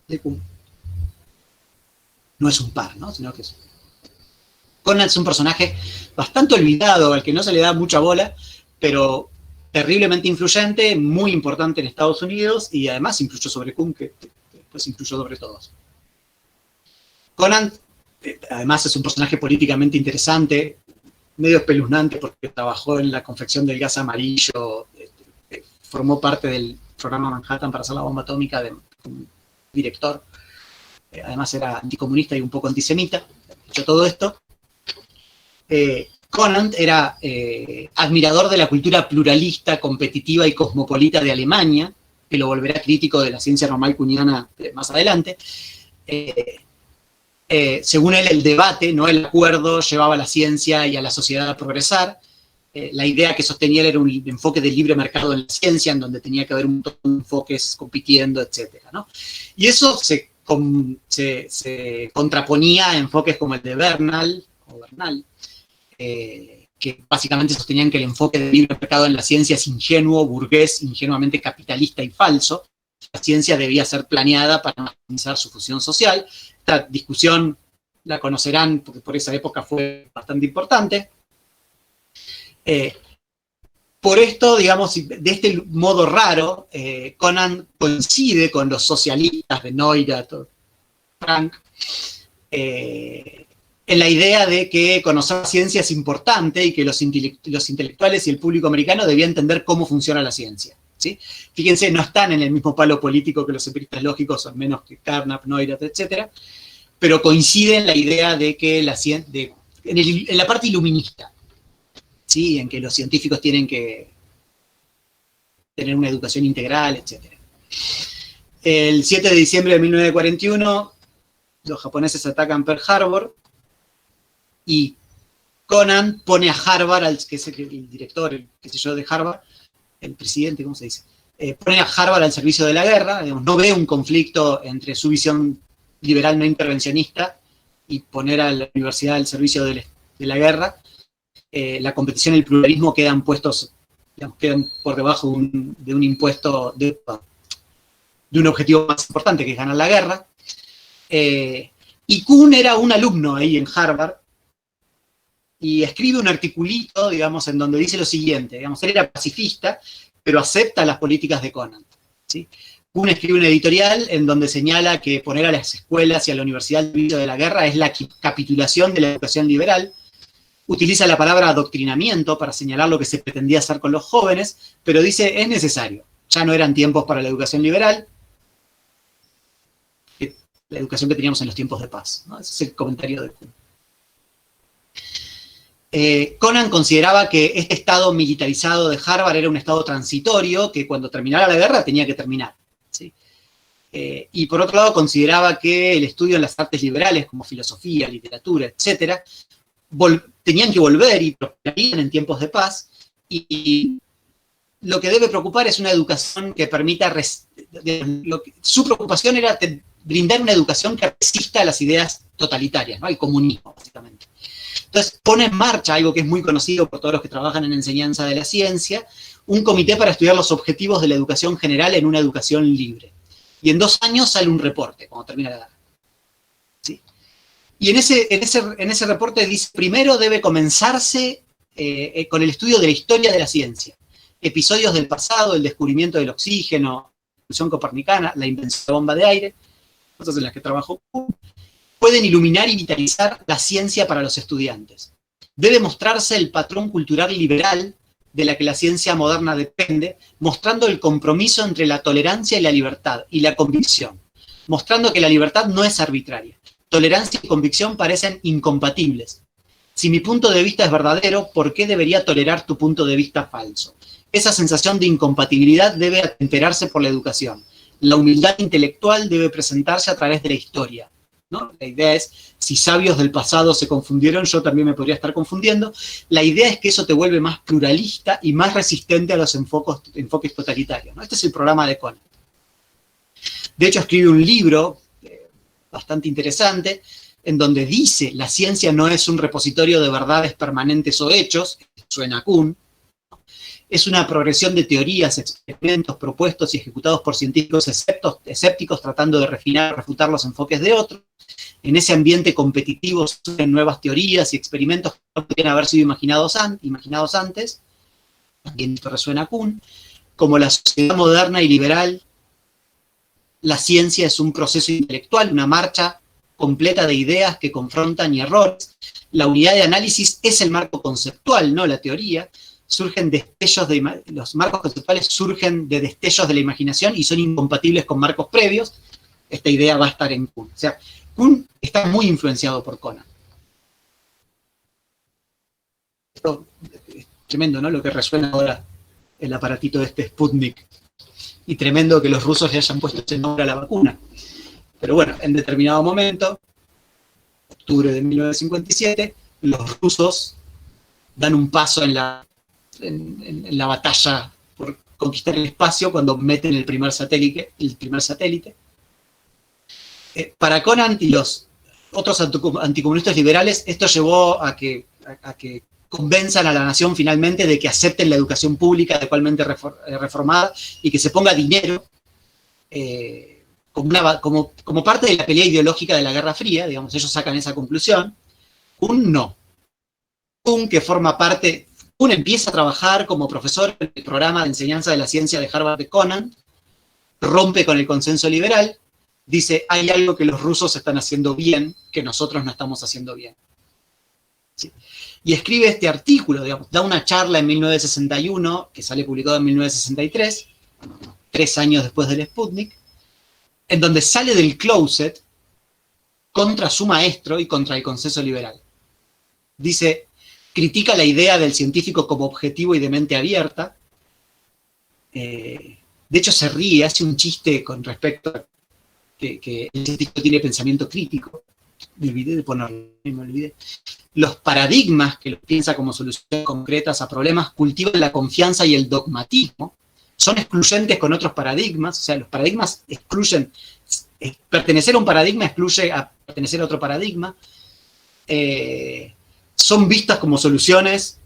B: de Kuhn. No es un par, ¿no? Sino que es. Conant es un personaje bastante olvidado, al que no se le da mucha bola, pero terriblemente influyente, muy importante en Estados Unidos, y además influyó sobre Kuhn, que después influyó sobre todos. Conant, además, es un personaje políticamente interesante, medio espeluznante, porque trabajó en la confección del gas amarillo, formó parte del programa Manhattan para hacer la bomba atómica de un director, además era anticomunista y un poco antisemita, hecho todo esto. Conant era admirador de la cultura pluralista, competitiva y cosmopolita de Alemania, que lo volverá crítico de la ciencia normal kuhniana más adelante. Según él, el debate, no el acuerdo, llevaba a la ciencia y a la sociedad a progresar. La idea que sostenía era un enfoque del libre mercado en la ciencia, en donde tenía que haber un montón de enfoques compitiendo, etc., ¿no? Y eso se contraponía a enfoques como el de Bernal, que básicamente sostenían que el enfoque del libre mercado en la ciencia es ingenuo, burgués, ingenuamente capitalista y falso. La ciencia debía ser planeada para maximizar su función social. Esta discusión la conocerán porque por esa época fue bastante importante. Por esto, digamos, de este modo raro, Conant coincide con los socialistas de Neurath, Frank, en la idea de que conocer la ciencia es importante y que los intelectuales y el público americano debían entender cómo funciona la ciencia, ¿sí? Fíjense, no están en el mismo palo político que los empiristas lógicos, son menos que Carnap, Neurath, etc., pero coinciden en la idea de que en la parte iluminista, ¿sí? En que los científicos tienen que tener una educación integral, etc. El 7 de diciembre de 1941, los japoneses atacan Pearl Harbor y Conant pone a Harvard, que es el director, de Harvard, el presidente, ¿cómo se dice? Pone a Harvard al servicio de la guerra, digamos, no ve un conflicto entre su visión liberal no intervencionista y poner a la universidad al servicio de la guerra. La competición y el pluralismo quedan puestos, digamos, quedan por debajo de un impuesto, de un objetivo más importante, que es ganar la guerra. Y Kuhn era un alumno ahí en Harvard, y escribe un articulito, digamos, en donde dice lo siguiente, digamos, él era pacifista, pero acepta las políticas de Conant, ¿sí? Kuhn escribe un editorial en donde señala que poner a las escuelas y a la universidad al servicio de la guerra es la capitulación de la educación liberal. Utiliza la palabra adoctrinamiento para señalar lo que se pretendía hacer con los jóvenes, pero dice, es necesario. Ya no eran tiempos para la educación liberal, la educación que teníamos en los tiempos de paz, ¿no? Ese es el comentario de Kuhn. Conant consideraba que este estado militarizado de Harvard era un estado transitorio, que cuando terminara la guerra tenía que terminar, ¿sí? Y por otro lado consideraba que el estudio en las artes liberales, como filosofía, literatura, etc., tenían que volver y prosperarían en tiempos de paz, y lo que debe preocupar es una educación que permita, su preocupación era brindar una educación que resista a las ideas totalitarias, ¿no? El comunismo, básicamente. Entonces pone en marcha algo que es muy conocido por todos los que trabajan en enseñanza de la ciencia, un comité para estudiar los objetivos de la educación general en una educación libre. Y en 2 años sale un reporte, cuando termina la guerra, ¿sí? Y en ese reporte dice, primero debe comenzarse con el estudio de la historia de la ciencia, episodios del pasado, el descubrimiento del oxígeno, la revolución copernicana, la invención de la bomba de aire, cosas en las que trabajó Kuhn, pueden iluminar y vitalizar la ciencia para los estudiantes. Debe mostrarse el patrón cultural liberal de la que la ciencia moderna depende, mostrando el compromiso entre la tolerancia y la libertad, y la convicción, mostrando que la libertad no es arbitraria. Tolerancia y convicción parecen incompatibles. Si mi punto de vista es verdadero, ¿por qué debería tolerar tu punto de vista falso? Esa sensación de incompatibilidad debe atemperarse por la educación. La humildad intelectual debe presentarse a través de la historia, ¿no? La idea es, si sabios del pasado se confundieron, yo también me podría estar confundiendo. La idea es que eso te vuelve más pluralista y más resistente a los enfoques totalitarios, ¿no? Este es el programa de Conant. De hecho, escribe un libro bastante interesante, en donde dice, la ciencia no es un repositorio de verdades permanentes o hechos, suena a Kuhn, es una progresión de teorías, experimentos propuestos y ejecutados por científicos escépticos tratando de refinar o refutar los enfoques de otros. En ese ambiente competitivo surgen nuevas teorías y experimentos que no podían haber sido imaginados antes, también esto resuena a Kuhn, como la sociedad moderna y liberal, la ciencia es un proceso intelectual, una marcha completa de ideas que confrontan y errores. La unidad de análisis es el marco conceptual, no la teoría. Los marcos conceptuales surgen de destellos de la imaginación y son incompatibles con marcos previos. Esta idea va a estar en Kuhn. O sea, Kuhn está muy influenciado por Conan. Esto es tremendo, ¿no? Lo que resuena ahora el aparatito de este Sputnik. Y tremendo que los rusos le hayan puesto ese nombre a la vacuna. Pero bueno, en determinado momento, octubre de 1957, los rusos dan un paso en la batalla por conquistar el espacio cuando meten el primer satélite. Para Conan y los otros anticomunistas liberales, esto llevó a que convenzan a la nación finalmente de que acepten la educación pública adecuadamente reformada y que se ponga dinero como parte de la pelea ideológica de la Guerra Fría, digamos, ellos sacan esa conclusión. Kuhn no. Kuhn empieza a trabajar como profesor en el programa de enseñanza de la ciencia de Harvard de Conan, rompe con el consenso liberal, dice, hay algo que los rusos están haciendo bien, que nosotros no estamos haciendo bien. ¿Sí? Y escribe este artículo, digamos, da una charla en 1961, que sale publicado en 1963, 3 años después del Sputnik, en donde sale del closet contra su maestro y contra el consenso liberal. Dice, critica la idea del científico como objetivo y de mente abierta. De hecho, se ríe, hace un chiste con respecto a que el científico tiene pensamiento crítico. Me olvidé de ponerlo, me olvidé. Los paradigmas, que los piensa como soluciones concretas a problemas, cultivan la confianza y el dogmatismo. Son excluyentes con otros paradigmas, o sea, los paradigmas excluyen, pertenecer a un paradigma excluye a pertenecer a otro paradigma. Son vistas como soluciones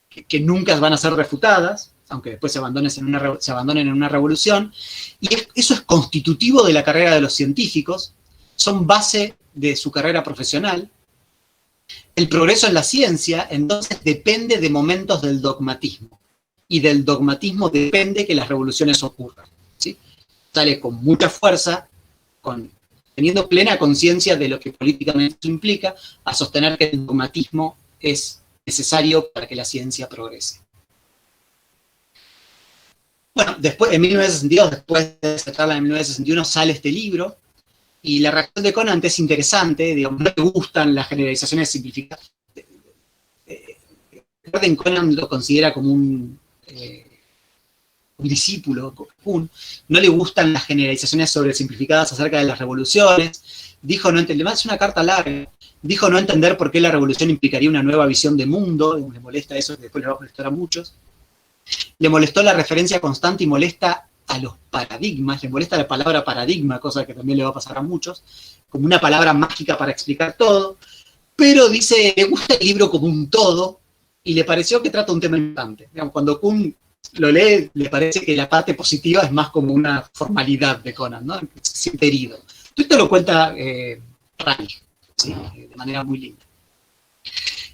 B: que nunca van a ser refutadas, aunque después se abandonen en una revolución, y eso es constitutivo de la carrera de los científicos, son base de su carrera profesional. El progreso en la ciencia, entonces, depende de momentos del dogmatismo, y del dogmatismo depende que las revoluciones ocurran, ¿sí? Sale con mucha fuerza, teniendo plena conciencia de lo que políticamente eso implica, a sostener que el dogmatismo es necesario para que la ciencia progrese. Bueno, en 1962, después de esta charla en 1961, sale este libro, y la reacción de Conan es interesante, digamos, no le gustan las generalizaciones simplificadas. Conan lo considera como un discípulo, no le gustan las generalizaciones sobresimplificadas acerca de las revoluciones, dijo no entender, es una carta larga, dijo no entender por qué la revolución implicaría una nueva visión de mundo, le molesta eso, que después le va a molestar a muchos, le molestó la referencia constante y molesta a los paradigmas, le molesta la palabra paradigma, cosa que también le va a pasar a muchos, como una palabra mágica para explicar todo, pero dice, le gusta el libro como un todo, y le pareció que trata un tema importante. Digamos, cuando Kuhn lo lee, le parece que la parte positiva es más como una formalidad de Conan, ¿no? Se siente herido. Esto lo cuenta Reich, ¿sí? De manera muy linda.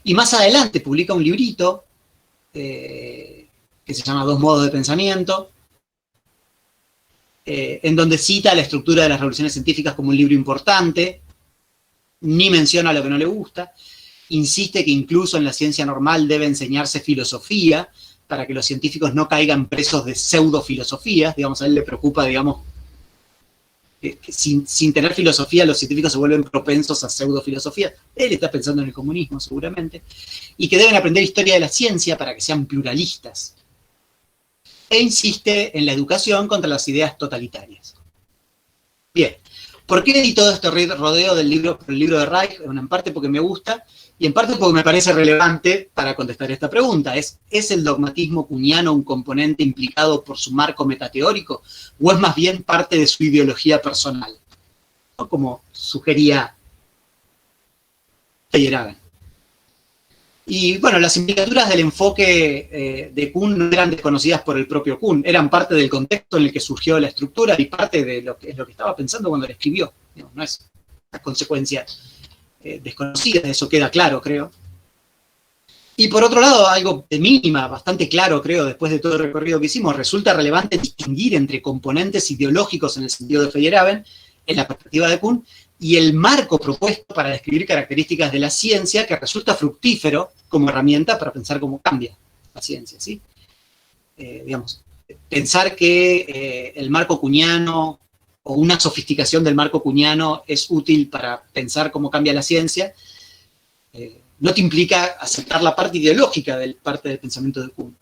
B: Y más adelante publica un librito que se llama Dos modos de pensamiento, en donde cita la estructura de las revoluciones científicas como un libro importante, ni menciona lo que no le gusta, insiste que incluso en la ciencia normal debe enseñarse filosofía para que los científicos no caigan presos de pseudofilosofías. Digamos, a él le preocupa, digamos, que sin tener filosofía los científicos se vuelven propensos a pseudofilosofía. Él está pensando en el comunismo, seguramente. Y que deben aprender historia de la ciencia para que sean pluralistas. E insiste en la educación contra las ideas totalitarias. Bien, ¿por qué di todo este rodeo del libro de Reich? Bueno, en parte porque me gusta, y en parte porque me parece relevante para contestar esta pregunta. ¿Es el dogmatismo kuhniano un componente implicado por su marco metateórico, o es más bien parte de su ideología personal? ¿No? Como sugería Feyerabend. Y bueno, las implicaturas del enfoque de Kuhn no eran desconocidas por el propio Kuhn, eran parte del contexto en el que surgió la estructura y parte de lo que estaba pensando cuando la escribió. No es consecuencia desconocida, eso queda claro, creo. Y por otro lado, algo de mínima, bastante claro, creo, después de todo el recorrido que hicimos, resulta relevante distinguir entre componentes ideológicos en el sentido de Feyerabend, en la perspectiva de Kuhn, y el marco propuesto para describir características de la ciencia que resulta fructífero como herramienta para pensar cómo cambia la ciencia, ¿sí? Digamos, pensar que el marco kuhniano o una sofisticación del marco kuhniano es útil para pensar cómo cambia la ciencia, no te implica aceptar la parte ideológica del parte del pensamiento de Kuhn.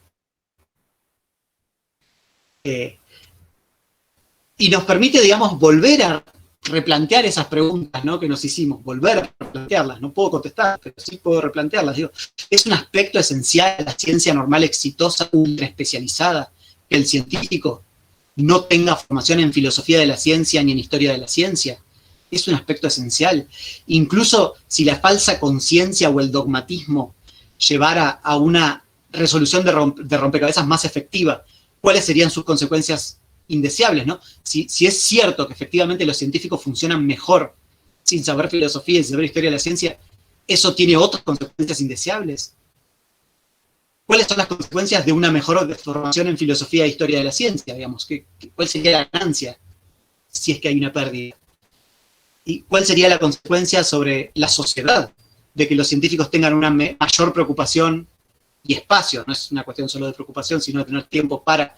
B: Y nos permite, digamos, volver a replantear esas preguntas, ¿no?, que nos hicimos, volver a replantearlas. No puedo contestar, pero sí puedo replantearlas. Digo, es un aspecto esencial de la ciencia normal exitosa, ultra especializada, que el científico no tenga formación en filosofía de la ciencia ni en historia de la ciencia. Es un aspecto esencial. Incluso si la falsa conciencia o el dogmatismo llevara a una resolución de rompecabezas más efectiva, ¿cuáles serían sus consecuencias indeseables, ¿no? Si es cierto que efectivamente los científicos funcionan mejor sin saber filosofía y saber historia de la ciencia, ¿eso tiene otras consecuencias indeseables? ¿Cuáles son las consecuencias de una mejor formación en filosofía e historia de la ciencia? Digamos, ¿cuál sería la ganancia si es que hay una pérdida? ¿Y cuál sería la consecuencia sobre la sociedad de que los científicos tengan una mayor preocupación y espacio? No es una cuestión solo de preocupación, sino de tener tiempo para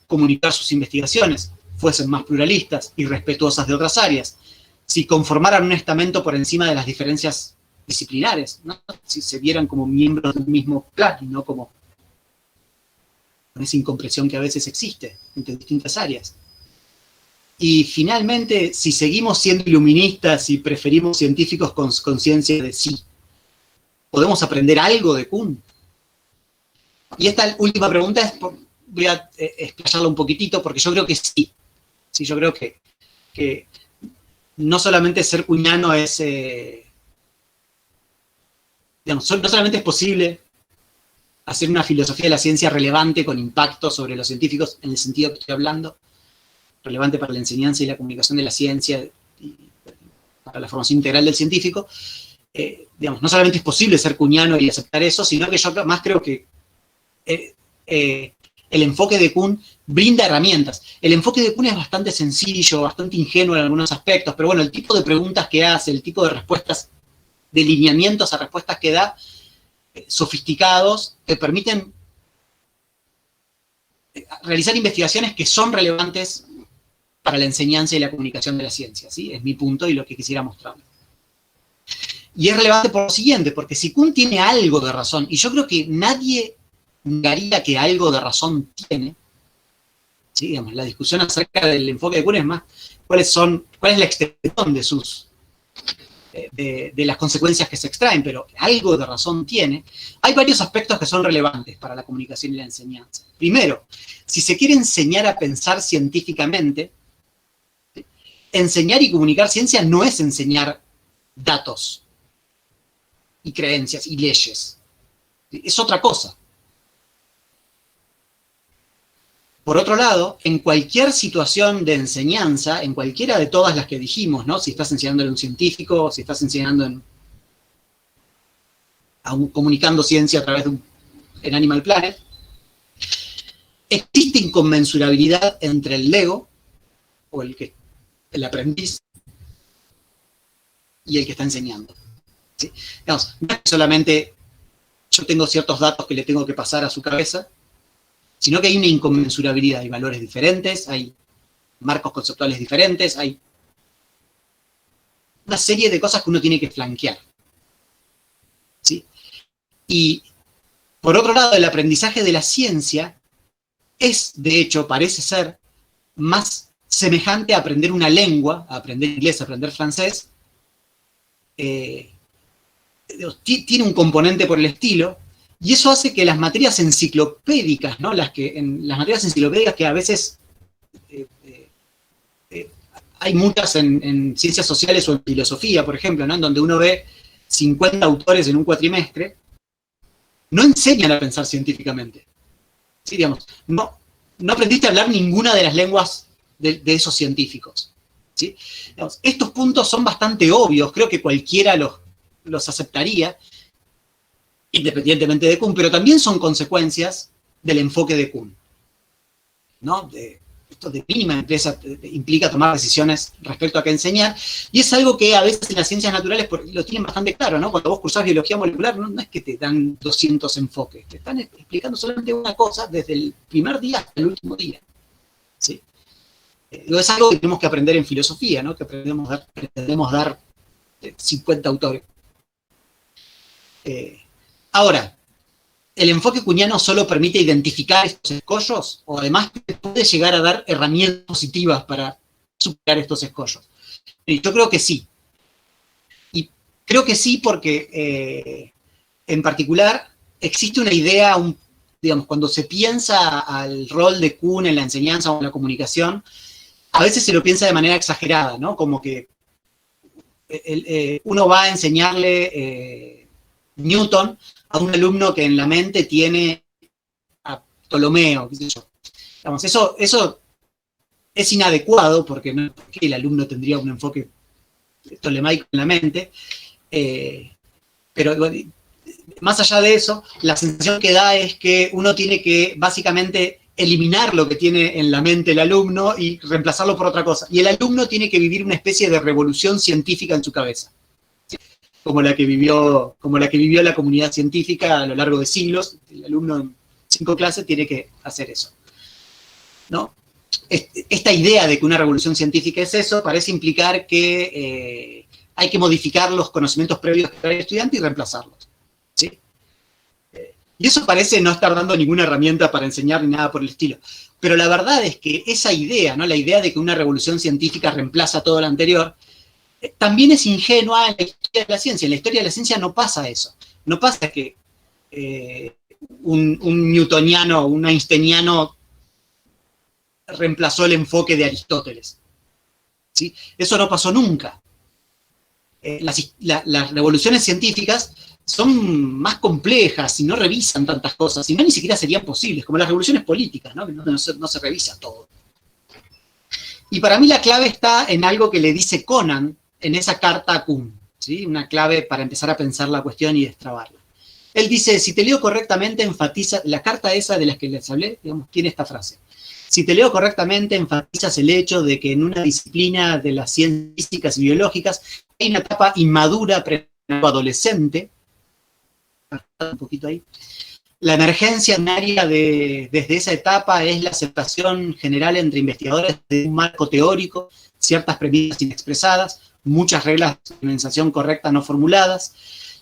B: comunicar sus investigaciones, fuesen más pluralistas y respetuosas de otras áreas, si conformaran un estamento por encima de las diferencias disciplinares, ¿no? Si se vieran como miembros del mismo clan y no como con esa incompresión que a veces existe entre distintas áreas. Y finalmente, si seguimos siendo iluministas y preferimos científicos con conciencia de sí, ¿podemos aprender algo de Kuhn? Y esta última pregunta voy a explayarla un poquitito, porque yo creo que sí. Sí, yo creo que no solamente ser kuhniano es, digamos, no solamente es posible hacer una filosofía de la ciencia relevante con impacto sobre los científicos, en el sentido que estoy hablando, relevante para la enseñanza y la comunicación de la ciencia y para la formación integral del científico, digamos, no solamente es posible ser kuhniano y aceptar eso, sino que yo más creo que el enfoque de Kuhn brinda herramientas. El enfoque de Kuhn es bastante sencillo, bastante ingenuo en algunos aspectos, pero bueno, el tipo de preguntas que hace, el tipo de respuestas, de lineamientos a respuestas que da, sofisticados, que permiten realizar investigaciones que son relevantes para la enseñanza y la comunicación de la ciencia, ¿sí? Es mi punto y lo que quisiera mostrar. Y es relevante por lo siguiente, porque si Kuhn tiene algo de razón, y yo creo que nadie negaría que algo de razón tiene, ¿sí? Digamos, la discusión acerca del enfoque de Kuhn es más, cuál es la extensión de sus de las consecuencias que se extraen, pero algo de razón tiene. Hay varios aspectos que son relevantes para la comunicación y la enseñanza. Primero, si se quiere enseñar a pensar científicamente, enseñar y comunicar ciencia no es enseñar datos y creencias y leyes. Es otra cosa. Por otro lado, en cualquier situación de enseñanza, en cualquiera de todas las que dijimos, ¿no? Si estás enseñándole a un científico, si estás enseñando comunicando ciencia a través de en Animal Planet, existe inconmensurabilidad entre el lego, o el aprendiz, y el que está enseñando. ¿Sí? Digamos, no es solamente yo tengo ciertos datos que le tengo que pasar a su cabeza, sino que hay una inconmensurabilidad, hay valores diferentes, hay marcos conceptuales diferentes, hay una serie de cosas que uno tiene que flanquear. ¿Sí? Y, por otro lado, el aprendizaje de la ciencia es, de hecho, parece ser más semejante a aprender una lengua, a aprender inglés, a aprender francés. Tiene un componente por el estilo, y eso hace que las materias enciclopédicas, ¿no? Las materias enciclopédicas que a veces hay muchas en ciencias sociales o en filosofía, por ejemplo, ¿no? En donde uno ve 50 autores en un cuatrimestre, no enseñan a pensar científicamente. ¿Sí? Digamos, no aprendiste a hablar ninguna de las lenguas de esos científicos. ¿sí? Digamos, estos puntos son bastante obvios, creo que cualquiera los aceptaría, independientemente de Kuhn, pero también son consecuencias del enfoque de Kuhn, ¿no? Esto de mínima empresa implica tomar decisiones respecto a qué enseñar, y es algo que a veces en las ciencias naturales lo tienen bastante claro, ¿no? Cuando vos cursás biología molecular, no es que te dan 200 enfoques, te están explicando solamente una cosa desde el primer día hasta el último día, ¿sí? Es algo que tenemos que aprender en filosofía, ¿no? Que pretendemos dar 50 autores. Ahora, ¿el enfoque kuhniano solo permite identificar estos escollos o además puede llegar a dar herramientas positivas para superar estos escollos? Y yo creo que sí. Y creo que sí porque, en particular, existe una idea, digamos, cuando se piensa al rol de Kuhn en la enseñanza o en la comunicación, a veces se lo piensa de manera exagerada, ¿no? Como que uno va a enseñarle Newton a un alumno que en la mente tiene a Ptolomeo, qué sé yo. Digamos, eso es inadecuado porque no porque el alumno tendría un enfoque ptolemaico en la mente, pero más allá de eso, la sensación que da es que uno tiene que básicamente eliminar lo que tiene en la mente el alumno y reemplazarlo por otra cosa. Y el alumno tiene que vivir una especie de revolución científica en su cabeza, ¿sí? Como la que vivió la comunidad científica a lo largo de siglos. El alumno en 5 clases tiene que hacer eso, ¿no? Esta idea de que una revolución científica es eso parece implicar que hay que modificar los conocimientos previos del estudiante y reemplazarlos, ¿sí? Y eso parece no estar dando ninguna herramienta para enseñar ni nada por el estilo. Pero la verdad es que esa idea, ¿no? La idea de que una revolución científica reemplaza todo lo anterior, también es ingenua en la historia de la ciencia. En la historia de la ciencia no pasa eso. No pasa que un newtoniano o un einsteiniano reemplazó el enfoque de Aristóteles, ¿sí? Eso no pasó nunca. Las revoluciones científicas son más complejas y no revisan tantas cosas, si no ni siquiera serían posibles, como las revoluciones políticas, ¿no? Que no se revisa todo. Y para mí la clave está en algo que le dice Conan en esa carta a Kuhn, ¿sí? Una clave para empezar a pensar la cuestión y destrabarla. Él dice, si te leo correctamente, enfatiza, la carta esa de las que les hablé, digamos, tiene esta frase. Si te leo correctamente, enfatizas el hecho de que en una disciplina de las ciencias físicas y biológicas hay una etapa inmadura preadolescente, un poquito ahí. La emergencia primaria desde esa etapa es la aceptación general entre investigadores de un marco teórico, ciertas premisas inexpresadas, muchas reglas de organización correcta no formuladas.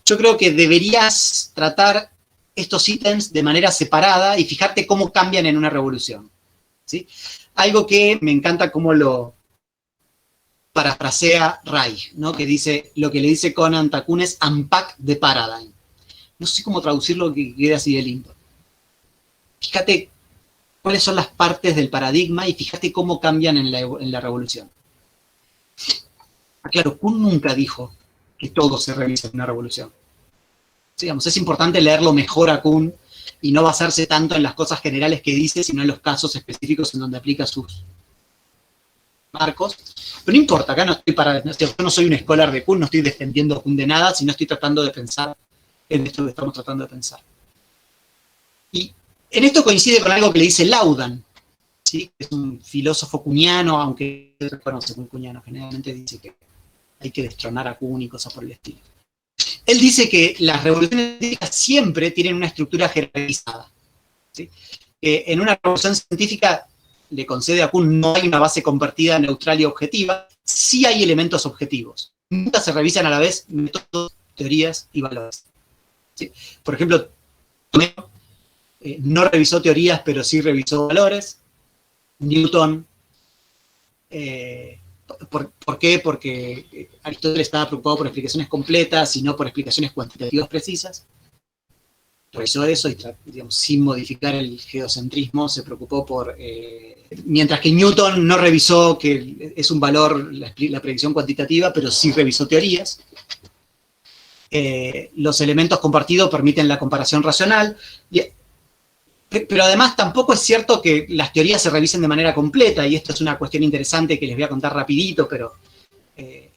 B: Yo creo que deberías tratar estos ítems de manera separada y fijarte cómo cambian en una revolución, ¿sí? Algo que me encanta cómo lo parafrasea Reich, ¿no? Que dice, lo que le dice Conan a Kuhn es unpack the paradigm. No sé cómo traducirlo que quede así de lindo. Fíjate cuáles son las partes del paradigma y fíjate cómo cambian en la revolución. Claro, Kuhn nunca dijo que todo se revisa en una revolución. Sí, digamos, es importante leerlo mejor a Kuhn y no basarse tanto en las cosas generales que dice, sino en los casos específicos en donde aplica sus marcos. Pero no importa, acá yo no soy un escolar de Kuhn, no estoy defendiendo a Kuhn de nada, sino estoy tratando de pensar en esto que estamos tratando de pensar. Y en esto coincide con algo que le dice Laudan, ¿sí? Es un filósofo kuhniano, aunque se reconoce muy kuhniano, generalmente dice que hay que destronar a Kuhn y cosas por el estilo. Él dice que las revoluciones científicas siempre tienen una estructura jerarquizada, ¿sí? En una revolución científica, le concede a Kuhn, no hay una base compartida, neutral y objetiva, sí hay elementos objetivos. Nunca se revisan a la vez métodos, teorías y valores, ¿sí? Por ejemplo, Ptolomeo no revisó teorías, pero sí revisó valores. Newton, ¿por qué? Porque Aristóteles estaba preocupado por explicaciones completas y no por explicaciones cuantitativas precisas. Revisó eso y, digamos, sin modificar el geocentrismo, se preocupó por... mientras que Newton no revisó que es un valor la predicción cuantitativa, pero sí revisó teorías. Los elementos compartidos permiten la comparación racional. Pero además tampoco es cierto que las teorías se revisen de manera completa, y esto es una cuestión interesante que les voy a contar rapidito, pero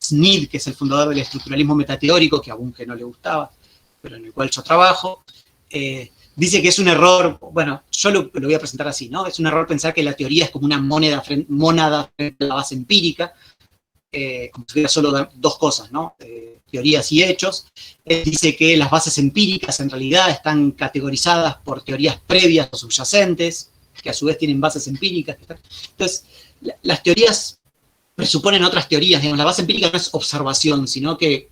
B: Snead, que es el fundador del estructuralismo metateórico, que a Bunge no le gustaba, pero en el cual yo trabajo, dice que es un error, bueno, yo lo voy a presentar así, ¿no? Es un error pensar que la teoría es como una mónada frente a la base empírica, como si hubiera solo dos cosas, ¿no? Teorías y hechos. Él dice que las bases empíricas en realidad están categorizadas por teorías previas o subyacentes, que a su vez tienen bases empíricas. Entonces, las teorías presuponen otras teorías, digamos, la base empírica no es observación, sino que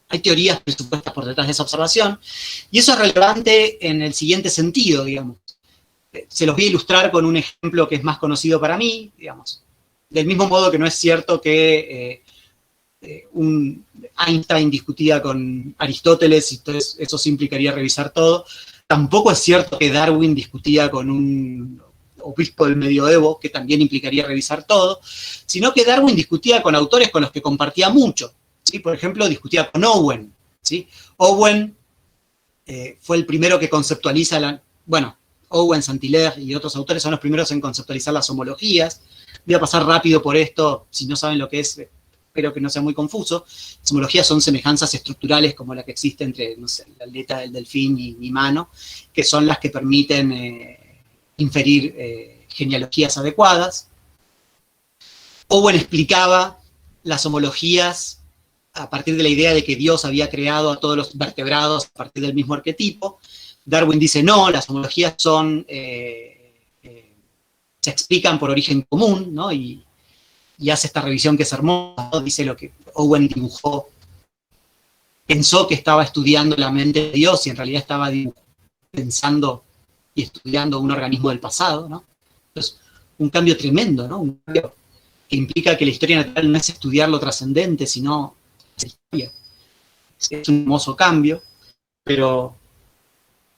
B: hay teorías presupuestas por detrás de esa observación, y eso es relevante en el siguiente sentido, digamos. Se los voy a ilustrar con un ejemplo que es más conocido para mí, digamos. Del mismo modo que no es cierto que un Einstein discutía con Aristóteles, y entonces eso sí implicaría revisar todo, tampoco es cierto que Darwin discutía con un obispo del medioevo, que también implicaría revisar todo, sino que Darwin discutía con autores con los que compartía mucho, ¿sí? Por ejemplo, discutía con Owen, ¿sí? Owen fue el primero que conceptualiza Owen, Saint-Hilaire y otros autores son los primeros en conceptualizar las homologías. Voy a pasar rápido por esto, si no saben lo que es, espero que no sea muy confuso. Las homologías son semejanzas estructurales como la que existe entre, no sé, la aleta del delfín y mi mano, que son las que permiten inferir genealogías adecuadas. Owen explicaba las homologías a partir de la idea de que Dios había creado a todos los vertebrados a partir del mismo arquetipo. Darwin dice no, las homologías son... se explican por origen común, ¿no? Y hace esta revisión que es hermosa, ¿no? Dice lo que Owen dibujó, pensó que estaba estudiando la mente de Dios y en realidad estaba pensando y estudiando un organismo del pasado, ¿no? Entonces, un cambio tremendo, ¿no? Un cambio que implica que la historia natural no es estudiar lo trascendente, sino la historia. Es un hermoso cambio, pero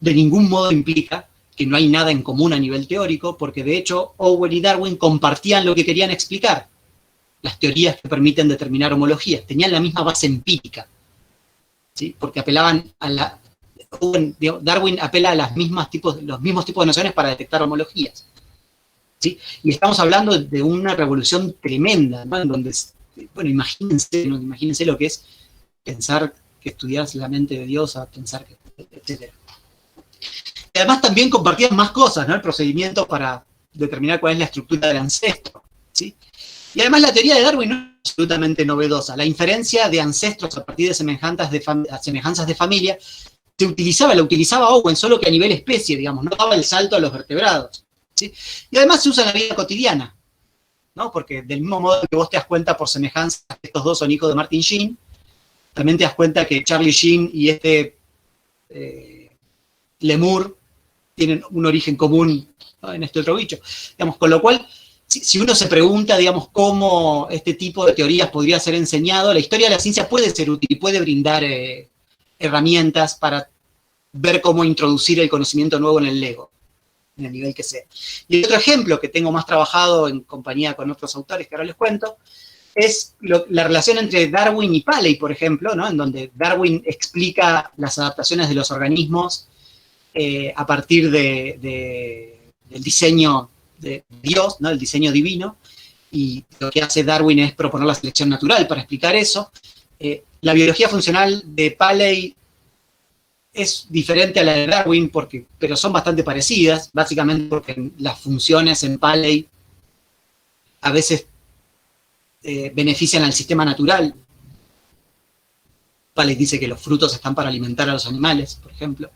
B: de ningún modo implica que no hay nada en común a nivel teórico, porque de hecho Owen y Darwin compartían lo que querían explicar, las teorías que permiten determinar homologías, tenían la misma base empírica, ¿sí? Porque apelaban a la... Darwin apela a los mismos tipos de nociones para detectar homologías, ¿sí? Y estamos hablando de una revolución tremenda, ¿no? En donde, bueno, imagínense lo que es pensar que estudias la mente de Dios a pensar que, etcétera. Además también compartían más cosas, ¿no? El procedimiento para determinar cuál es la estructura del ancestro, ¿sí? Y además la teoría de Darwin no es absolutamente novedosa. La inferencia de ancestros a partir de semejanzas de familia la utilizaba Owen, solo que a nivel especie, digamos, no daba el salto a los vertebrados, ¿sí? Y además se usa en la vida cotidiana, ¿no? Porque del mismo modo que vos te das cuenta por semejanza que estos dos son hijos de Martin Sheen, también te das cuenta que Charlie Sheen y Lemur tienen un origen común, ¿no? En este otro bicho. Digamos, con lo cual, si uno se pregunta, digamos, cómo este tipo de teorías podría ser enseñado, la historia de la ciencia puede ser útil y puede brindar herramientas para ver cómo introducir el conocimiento nuevo en el Lego, en el nivel que sea. Y el otro ejemplo que tengo más trabajado en compañía con otros autores que ahora les cuento, es la relación entre Darwin y Paley, por ejemplo, ¿no? En donde Darwin explica las adaptaciones de los organismos a partir del diseño de Dios, ¿no? El diseño divino, y lo que hace Darwin es proponer la selección natural para explicar eso. La biología funcional de Paley es diferente a la de Darwin, pero son bastante parecidas, básicamente porque las funciones en Paley a veces benefician al sistema natural. Paley dice que los frutos están para alimentar a los animales, por ejemplo.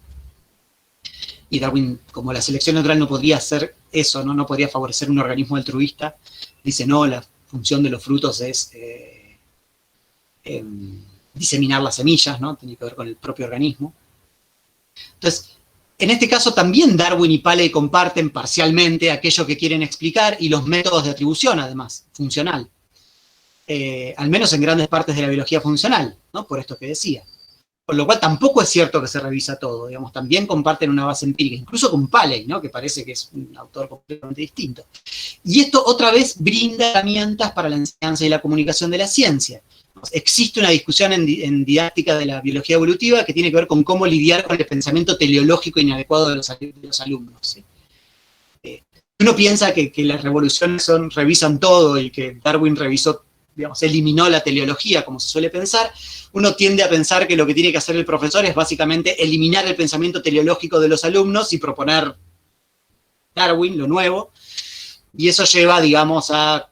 B: Y Darwin, como la selección natural no podría hacer eso, no podría favorecer un organismo altruista, dice no, la función de los frutos es diseminar las semillas, ¿no? Tiene que ver con el propio organismo. Entonces, en este caso también Darwin y Paley comparten parcialmente aquello que quieren explicar y los métodos de atribución, además, funcional. Al menos en grandes partes de la biología funcional, ¿no? Por esto que decía. Con lo cual tampoco es cierto que se revisa todo, digamos, también comparten una base empírica, incluso con Paley, ¿no? Que parece que es un autor completamente distinto. Y esto otra vez brinda herramientas para la enseñanza y la comunicación de la ciencia. Existe una discusión en didáctica de la biología evolutiva que tiene que ver con cómo lidiar con el pensamiento teleológico inadecuado de los alumnos, ¿sí? uno piensa que las revoluciones revisan todo y que Darwin revisó, digamos, eliminó la teleología, como se suele pensar, uno tiende a pensar que lo que tiene que hacer el profesor es básicamente eliminar el pensamiento teleológico de los alumnos y proponer Darwin, lo nuevo, y eso lleva, digamos, a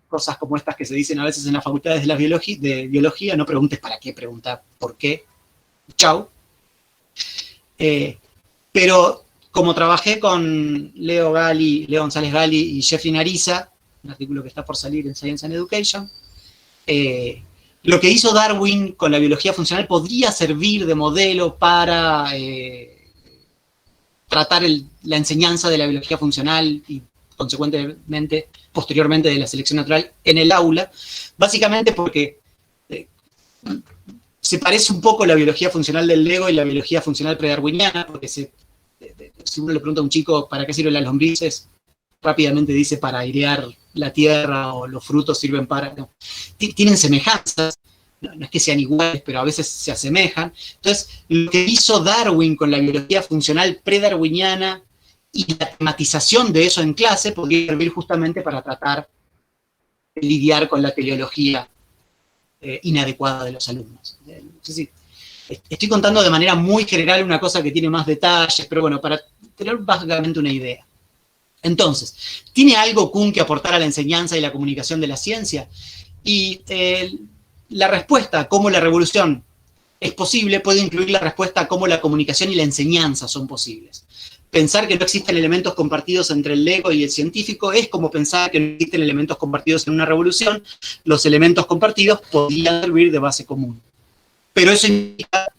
B: cosas como estas que se dicen a veces en las facultades de biología, no preguntes para qué, pregunta por qué, chau. Pero como trabajé con Leo González Gali y Jeffrey Nariza, un artículo que está por salir en Science and Education, lo que hizo Darwin con la biología funcional podría servir de modelo para tratar la enseñanza de la biología funcional y consecuentemente, posteriormente, de la selección natural en el aula, básicamente porque se parece un poco la biología funcional del Lego y la biología funcional predarwiniana, porque si uno le pregunta a un chico para qué sirven las lombrices, rápidamente dice para airear la tierra, o los frutos sirven para... No. Tienen semejanzas, no es que sean iguales, pero a veces se asemejan. Entonces, lo que hizo Darwin con la biología funcional predarwiniana y la tematización de eso en clase podría servir justamente para tratar de lidiar con la teleología inadecuada de los alumnos. Entonces, estoy contando de manera muy general una cosa que tiene más detalles, pero bueno, para tener básicamente una idea. Entonces, ¿tiene algo Kuhn que aportar a la enseñanza y la comunicación de la ciencia? Y la respuesta a cómo la revolución es posible puede incluir la respuesta a cómo la comunicación y la enseñanza son posibles. Pensar que no existen elementos compartidos entre el Lego y el científico es como pensar que no existen elementos compartidos en una revolución. Los elementos compartidos podrían servir de base común. Pero eso implica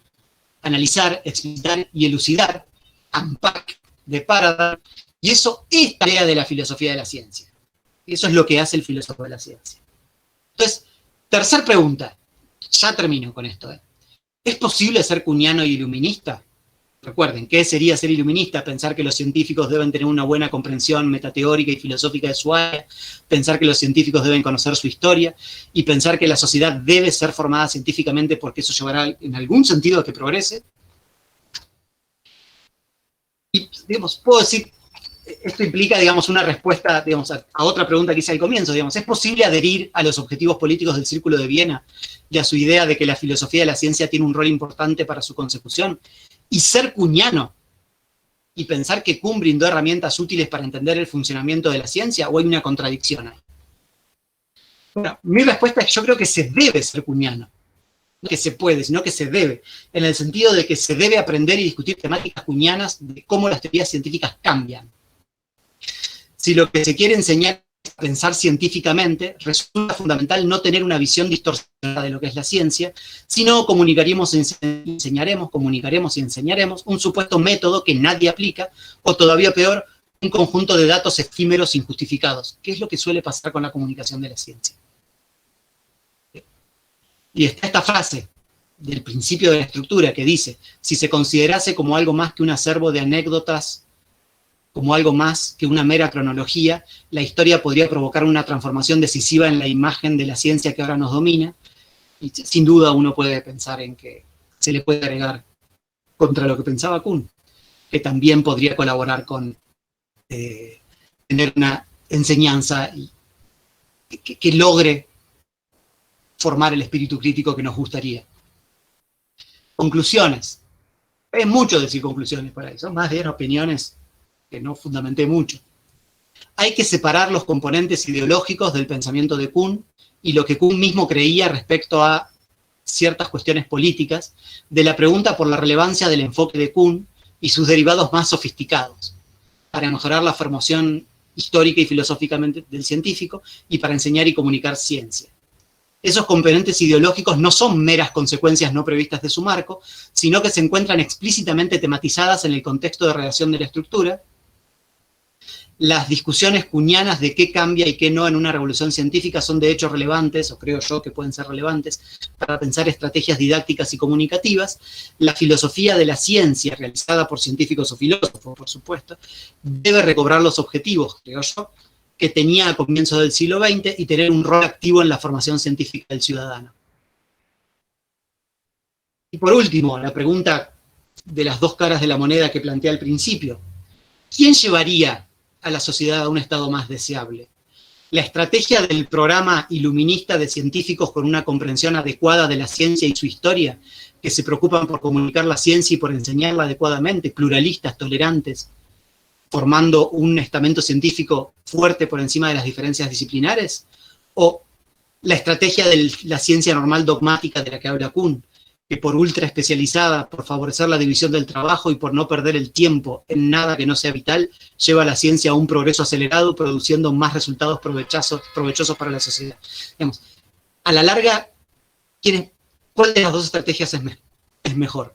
B: analizar, explicitar y elucidar, unpack, de Paradigm, y eso es tarea de la filosofía de la ciencia. Y eso es lo que hace el filósofo de la ciencia. Entonces, tercera pregunta. Ya termino con esto. ¿Es posible ser kuhniano y iluminista? Recuerden, ¿qué sería ser iluminista? Pensar que los científicos deben tener una buena comprensión metateórica y filosófica de su área, pensar que los científicos deben conocer su historia, y pensar que la sociedad debe ser formada científicamente porque eso llevará en algún sentido a que progrese. Y, digamos, puedo decir, esto implica, digamos, una respuesta, digamos, a otra pregunta que hice al comienzo, digamos, ¿es posible adherir a los objetivos políticos del Círculo de Viena y a su idea de que la filosofía de la ciencia tiene un rol importante para su consecución, y ser kuhniano y pensar que Kuhn brindó herramientas útiles para entender el funcionamiento de la ciencia, o hay una contradicción ahí? Bueno, mi respuesta es que yo creo que se debe ser kuhniano. No que se puede, sino que se debe, en el sentido de que se debe aprender y discutir temáticas kuhnianas de cómo las teorías científicas cambian. Si lo que se quiere enseñar es pensar científicamente, resulta fundamental no tener una visión distorsionada de lo que es la ciencia, sino comunicaremos y enseñaremos un supuesto método que nadie aplica, o todavía peor, un conjunto de datos efímeros injustificados, que es lo que suele pasar con la comunicación de la ciencia. Y está esta frase del principio de la estructura que dice: si se considerase como algo más que un acervo de anécdotas, como algo más que una mera cronología, la historia podría provocar una transformación decisiva en la imagen de la ciencia que ahora nos domina, y sin duda uno puede pensar en que se le puede agregar contra lo que pensaba Kuhn, que también podría colaborar con tener una enseñanza que logre formar el espíritu crítico que nos gustaría. Conclusiones. Es mucho decir conclusiones por ahí, son más bien opiniones que no fundamenté mucho. Hay que separar los componentes ideológicos del pensamiento de Kuhn y lo que Kuhn mismo creía respecto a ciertas cuestiones políticas de la pregunta por la relevancia del enfoque de Kuhn y sus derivados más sofisticados, para mejorar la formación histórica y filosóficamente del científico y para enseñar y comunicar ciencia. Esos componentes ideológicos no son meras consecuencias no previstas de su marco, sino que se encuentran explícitamente tematizadas en el contexto de redacción de la estructura. Las discusiones kuhnianas de qué cambia y qué no en una revolución científica son de hecho relevantes, o creo yo que pueden ser relevantes, para pensar estrategias didácticas y comunicativas. La filosofía de la ciencia, realizada por científicos o filósofos, por supuesto, debe recobrar los objetivos, creo yo, que tenía a comienzos del siglo XX y tener un rol activo en la formación científica del ciudadano. Y por último, la pregunta de las dos caras de la moneda que planteé al principio: ¿quién llevaría a la sociedad a un estado más deseable. La estrategia del programa iluminista de científicos con una comprensión adecuada de la ciencia y su historia, que se preocupan por comunicar la ciencia y por enseñarla adecuadamente, pluralistas, tolerantes, formando un estamento científico fuerte por encima de las diferencias disciplinares, o la estrategia de la ciencia normal dogmática de la que habla Kuhn, que por ultra especializada, por favorecer la división del trabajo y por no perder el tiempo en nada que no sea vital, lleva a la ciencia a un progreso acelerado, produciendo más resultados provechosos para la sociedad. Digamos, a la larga, ¿cuál de las dos estrategias es mejor?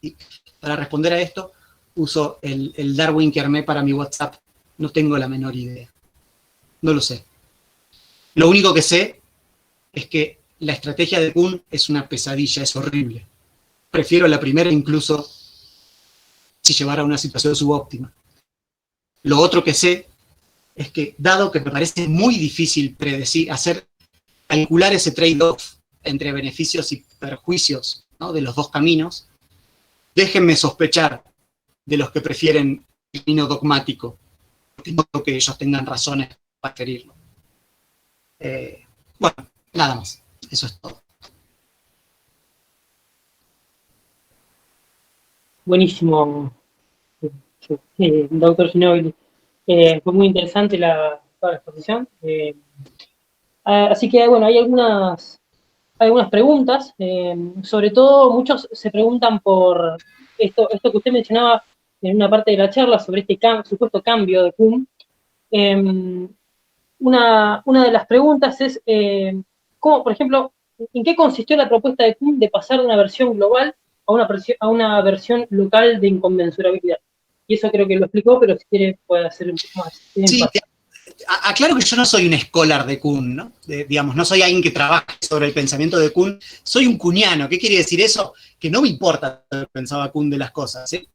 B: Y para responder a esto, uso el Darwin que armé para mi WhatsApp. No tengo la menor idea. No lo sé. Lo único que sé es que la estrategia de Kuhn es una pesadilla, es horrible. Prefiero la primera incluso si llevara a una situación subóptima. Lo otro que sé es que, dado que me parece muy difícil predecir, calcular ese trade-off entre beneficios y perjuicios, ¿no?, de los dos caminos, déjenme sospechar de los que prefieren el camino dogmático, porque no creo que ellos tengan razones para preferirlo. Bueno, nada más. Eso es todo.
A: Buenísimo, doctor Ginóbili. Fue muy interesante toda la exposición. Así que, bueno, hay algunas preguntas. Sobre todo, muchos se preguntan por esto que usted mencionaba en una parte de la charla sobre este supuesto cambio de Kuhn. Una de las preguntas es, ¿cómo, por ejemplo, en qué consistió la propuesta de Kuhn de pasar de una versión global a una versión local de inconmensurabilidad? Y eso creo que lo explicó, pero si quiere puede hacer un poco más.
B: Sí, aclaro que yo no soy un scholar de Kuhn, ¿no? Digamos, no soy alguien que trabaje sobre el pensamiento de Kuhn, soy un kuhniano. ¿Qué quiere decir eso? Que no me importa lo que pensaba Kuhn de las cosas, ¿sí?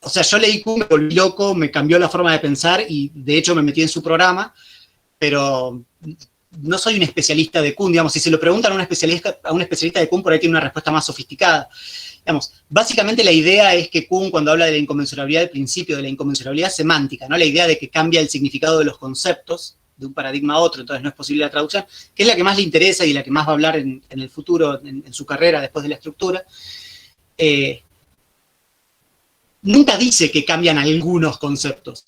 B: O sea, yo leí Kuhn, me volví loco, me cambió la forma de pensar y de hecho me metí en su programa, pero no soy un especialista de Kuhn. Digamos, si se lo preguntan a un especialista de Kuhn, por ahí tiene una respuesta más sofisticada. Digamos, básicamente la idea es que Kuhn, cuando habla de la inconmensurabilidad, del principio de la inconmensurabilidad semántica, ¿no?, la idea de que cambia el significado de los conceptos de un paradigma a otro, entonces no es posible la traducción, que es la que más le interesa y la que más va a hablar en el futuro, en su carrera, después de la estructura. Nunca dice que cambian algunos conceptos.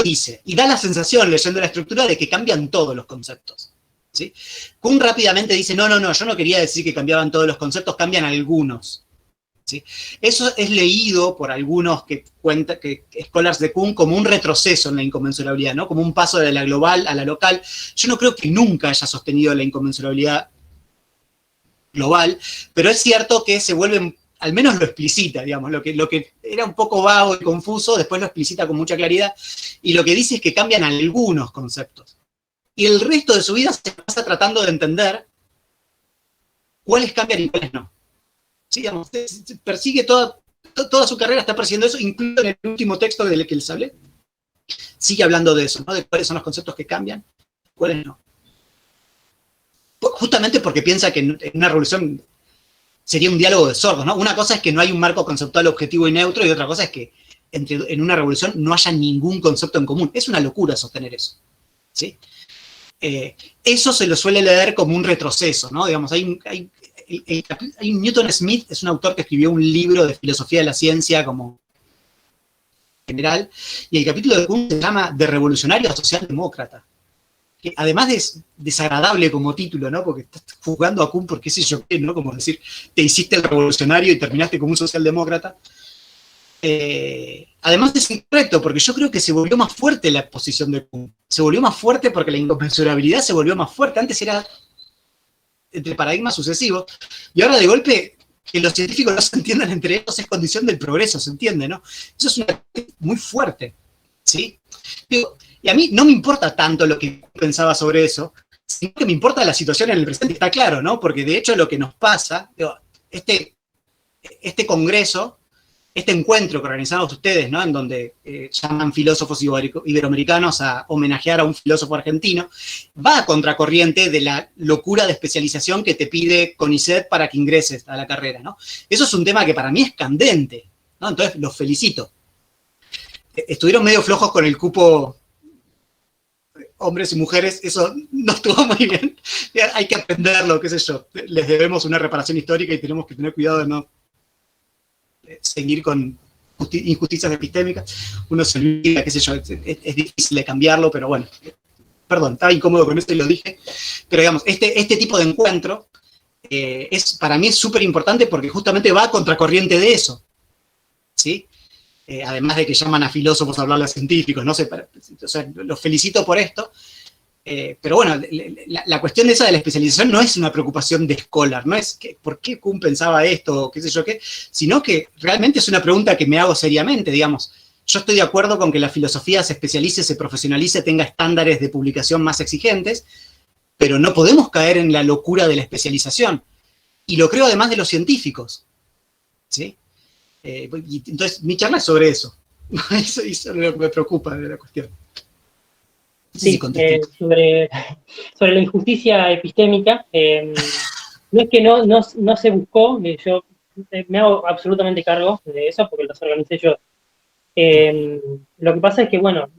B: Dice, y da la sensación, leyendo la estructura, de que cambian todos los conceptos, ¿sí? Kuhn rápidamente dice, no, yo no quería decir que cambiaban todos los conceptos, cambian algunos, ¿sí? Eso es leído por algunos scholars de Kuhn como un retroceso en la inconmensurabilidad, ¿no?, como un paso de la global a la local. Yo no creo que nunca haya sostenido la inconmensurabilidad global, pero es cierto que se vuelven, al menos lo explicita, digamos, lo que era un poco vago y confuso, después lo explicita con mucha claridad, y lo que dice es que cambian algunos conceptos. Y el resto de su vida se pasa tratando de entender cuáles cambian y cuáles no. Sí, digamos, persigue toda su carrera, está persiguiendo eso, incluso en el último texto del que les hablé, sigue hablando de eso, ¿no?, de cuáles son los conceptos que cambian, cuáles no. Justamente porque piensa que en una revolución sería un diálogo de sordos, ¿no? Una cosa es que no hay un marco conceptual objetivo y neutro, y otra cosa es que en una revolución no haya ningún concepto en común. Es una locura sostener eso, ¿sí? Eso se lo suele leer como un retroceso, ¿no? Digamos, hay Newton Smith, es un autor que escribió un libro de filosofía de la ciencia como general, y el capítulo de Kuhn se llama De revolucionario a socialdemócrata, que además es desagradable como título, ¿no?, porque estás jugando a Kuhn por qué sé yo qué, ¿no?, como decir, te hiciste el revolucionario y terminaste como un socialdemócrata. Además es incorrecto, porque yo creo que se volvió más fuerte la posición de Kuhn. Se volvió más fuerte porque la inconmensurabilidad se volvió más fuerte. Antes era entre paradigmas sucesivos, y ahora de golpe que los científicos no se entiendan entre ellos es condición del progreso, ¿se entiende, no? Eso es una cosa muy fuerte, ¿sí? Y a mí no me importa tanto lo que pensaba sobre eso, sino que me importa la situación en el presente, está claro, ¿no? Porque de hecho lo que nos pasa, este congreso, este encuentro que organizamos ustedes, ¿no?, en donde llaman filósofos iberoamericanos a homenajear a un filósofo argentino, va a contracorriente de la locura de especialización que te pide CONICET para que ingreses a la carrera, ¿no? Eso es un tema que para mí es candente, ¿no? Entonces los felicito. estuvieron medio flojos con el cupo hombres y mujeres, eso no estuvo muy bien. Hay que aprenderlo, qué sé yo. Les debemos una reparación histórica y tenemos que tener cuidado de no seguir con injusticias epistémicas. Uno se olvida, qué sé yo, es difícil de cambiarlo, pero bueno. Perdón, estaba incómodo con esto y lo dije. Pero digamos, este tipo de encuentro para mí es súper importante porque justamente va a contracorriente de eso. ¿Sí? Además de que llaman a filósofos a hablarle a científicos, no sé, o sea, los felicito por esto, pero bueno, la cuestión esa de la especialización no es una preocupación de scholar, no es que, ¿por qué Kuhn pensaba esto o qué sé yo qué? Sino que realmente es una pregunta que me hago seriamente, digamos. Yo estoy de acuerdo con que la filosofía se especialice, se profesionalice, tenga estándares de publicación más exigentes, pero no podemos caer en la locura de la especialización. Y lo creo además de los científicos, ¿sí? Entonces, mi charla es sobre eso. Eso es lo que me preocupa de la cuestión.
A: Sí, sobre la injusticia epistémica, no es que no se buscó, yo me hago absolutamente cargo de eso porque los organicé yo. Lo que pasa es que, bueno,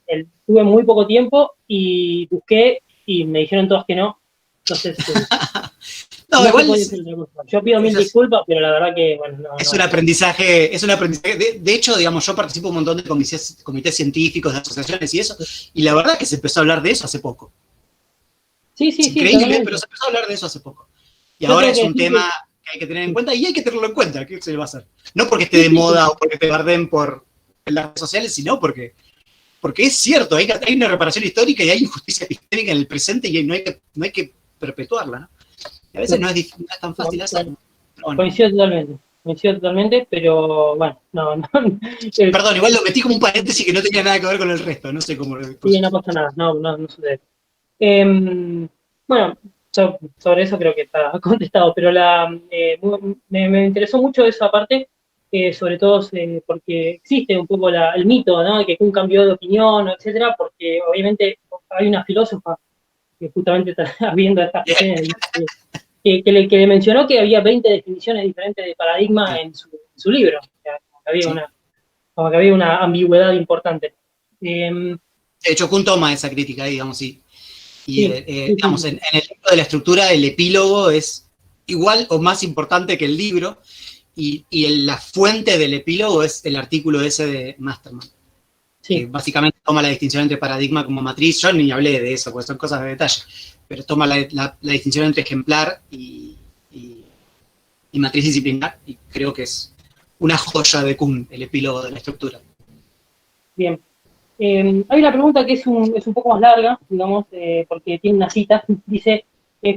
A: tuve muy poco tiempo y busqué y me dijeron todos que no. Entonces,
B: no, igual
A: yo pido mil disculpas, pero la verdad que, bueno, no.
B: Es un aprendizaje. De hecho, digamos, yo participo un montón de comités científicos, de asociaciones y eso, y la verdad que se empezó a hablar de eso hace poco.
A: Sí.
B: Increíble, pero se empezó a hablar de eso hace poco. Y ahora es un tema que hay que tener en cuenta, y hay que tenerlo en cuenta, ¿qué se le va a hacer? No porque esté de moda o porque te barden por las redes sociales, sino porque es cierto, hay una reparación histórica y hay injusticia epistémica en el presente y no hay que perpetuarla, ¿no? Y a veces no es tan fácil hacerlo.
A: Bueno. Coincido totalmente, pero bueno, no.
B: Perdón, igual lo metí como un paréntesis que no tenía nada que ver con el resto, no sé cómo.
A: Sí, no pasa nada, no sucede. Bueno, sobre eso creo que está contestado, pero me interesó mucho esa parte, sobre todo porque existe un poco el mito, ¿no? De que Kuhn cambió de opinión, etcétera, porque obviamente hay una filósofa que justamente está viendo estas cuestiones que le mencionó que había 20 definiciones diferentes de paradigma en su libro. O sea, como que había una ambigüedad importante.
B: De hecho, Kuhn toma esa crítica, digamos, sí. Y digamos, en el libro de la estructura, el epílogo es igual o más importante que el libro, y la fuente del epílogo es el artículo ese de Masterman. Sí. Que básicamente toma la distinción entre paradigma como matriz. Yo ni hablé de eso, porque son cosas de detalle, pero toma la distinción entre ejemplar y matriz disciplinar, y creo que es una joya de Kuhn, el epílogo de la estructura.
A: Bien. Hay una pregunta que es un poco más larga, digamos, porque tiene una cita. Dice,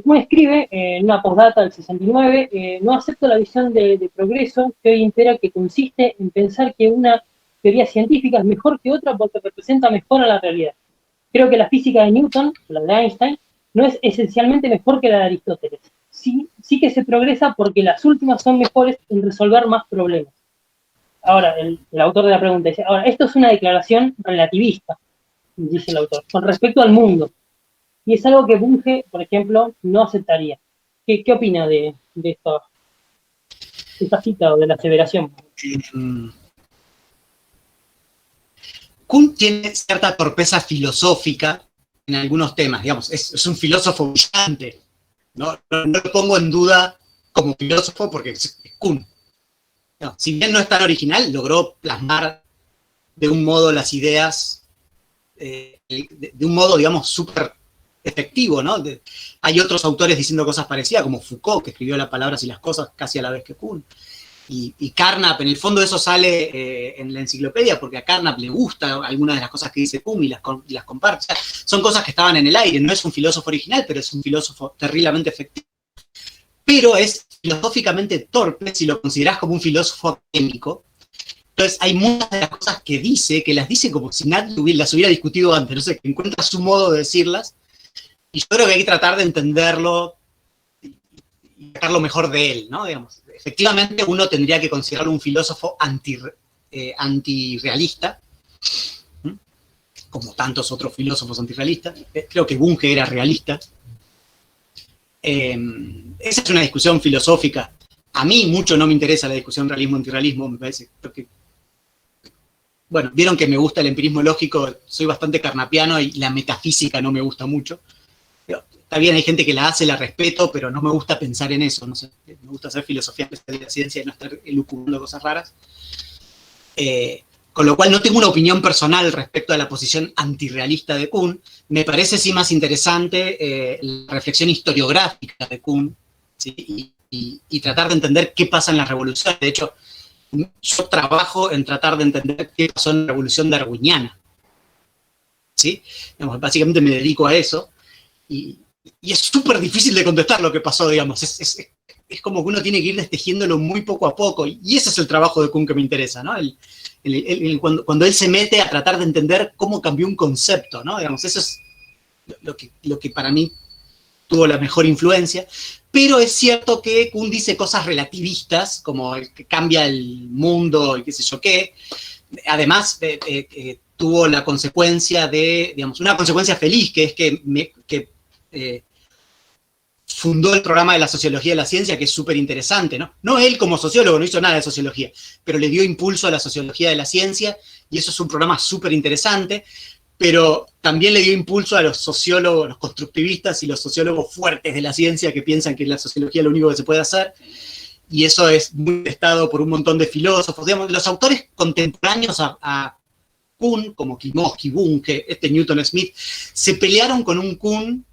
A: Kuhn escribe en una postdata del 69, no acepto la visión de progreso que hoy impera, que consiste en pensar que una teoría científica es mejor que otra porque representa mejor a la realidad. Creo que la física de Newton, la de Einstein, no es esencialmente mejor que la de Aristóteles. Sí que se progresa porque las últimas son mejores en resolver más problemas. Ahora, el autor de la pregunta dice, ahora, esto es una declaración relativista, dice el autor, con respecto al mundo. Y es algo que Bunge, por ejemplo, no aceptaría. ¿Qué opina de esta cita o de la aseveración?
B: Kuhn tiene cierta torpeza filosófica en algunos temas, digamos, es un filósofo brillante. No lo pongo en duda como filósofo porque es Kuhn. No, si bien no es tan original, logró plasmar de un modo las ideas, de un modo, digamos, súper efectivo, ¿no? Hay otros autores diciendo cosas parecidas, como Foucault, que escribió Las palabras y las cosas casi a la vez que Kuhn. Y Carnap, en el fondo eso sale en la enciclopedia, porque a Carnap le gusta algunas de las cosas que dice Kuhn y las comparte. O sea, son cosas que estaban en el aire, no es un filósofo original, pero es un filósofo terriblemente efectivo. Pero es filosóficamente torpe si lo considerás como un filósofo académico. Entonces hay muchas de las cosas que las dice como si nadie las hubiera discutido antes, no sé, que encuentra su modo de decirlas, y yo creo que hay que tratar de entenderlo y sacar lo mejor de él, ¿no? Digamos, efectivamente uno tendría que considerarlo un filósofo antirrealista, como tantos otros filósofos antirrealistas. Creo que Bunge era realista. Esa es una discusión filosófica. A mí mucho no me interesa la discusión realismo-antirrealismo, me parece. Creo que bueno, vieron que me gusta el empirismo lógico, soy bastante carnapiano y la metafísica no me gusta mucho. Pero, está bien, hay gente que la hace, la respeto, pero no me gusta pensar en eso, no sé, me gusta hacer filosofía especial de la ciencia y no estar elucubrando cosas raras. Con lo cual no tengo una opinión personal respecto a la posición antirrealista de Kuhn. Me parece sí más interesante la reflexión historiográfica de Kuhn, ¿sí? Y tratar de entender qué pasa en las revoluciones. De hecho, yo trabajo en tratar de entender qué pasó en la revolución darwiniana, ¿sí? Digamos, básicamente me dedico a eso y es súper difícil de contestar lo que pasó, digamos. Es como que uno tiene que ir destejiéndolo muy poco a poco y ese es el trabajo de Kuhn que me interesa, ¿no? Cuando él se mete a tratar de entender cómo cambió un concepto, ¿no? Digamos, eso es lo que para mí tuvo la mejor influencia, pero es cierto que Kuhn dice cosas relativistas, como el que cambia el mundo y qué sé yo qué. Además, tuvo la consecuencia de, digamos, una consecuencia feliz, que es que fundó el programa de la sociología de la ciencia, que es súper interesante, ¿no? No él como sociólogo, no hizo nada de sociología, pero le dio impulso a la sociología de la ciencia, y eso es un programa súper interesante, pero también le dio impulso a los sociólogos, los constructivistas y los sociólogos fuertes de la ciencia que piensan que la sociología es lo único que se puede hacer, y eso es muy testado por un montón de filósofos. Digamos, los autores contemporáneos a Kuhn, como Klimovsky, Bunge, Newton Smith, se pelearon con un Kuhn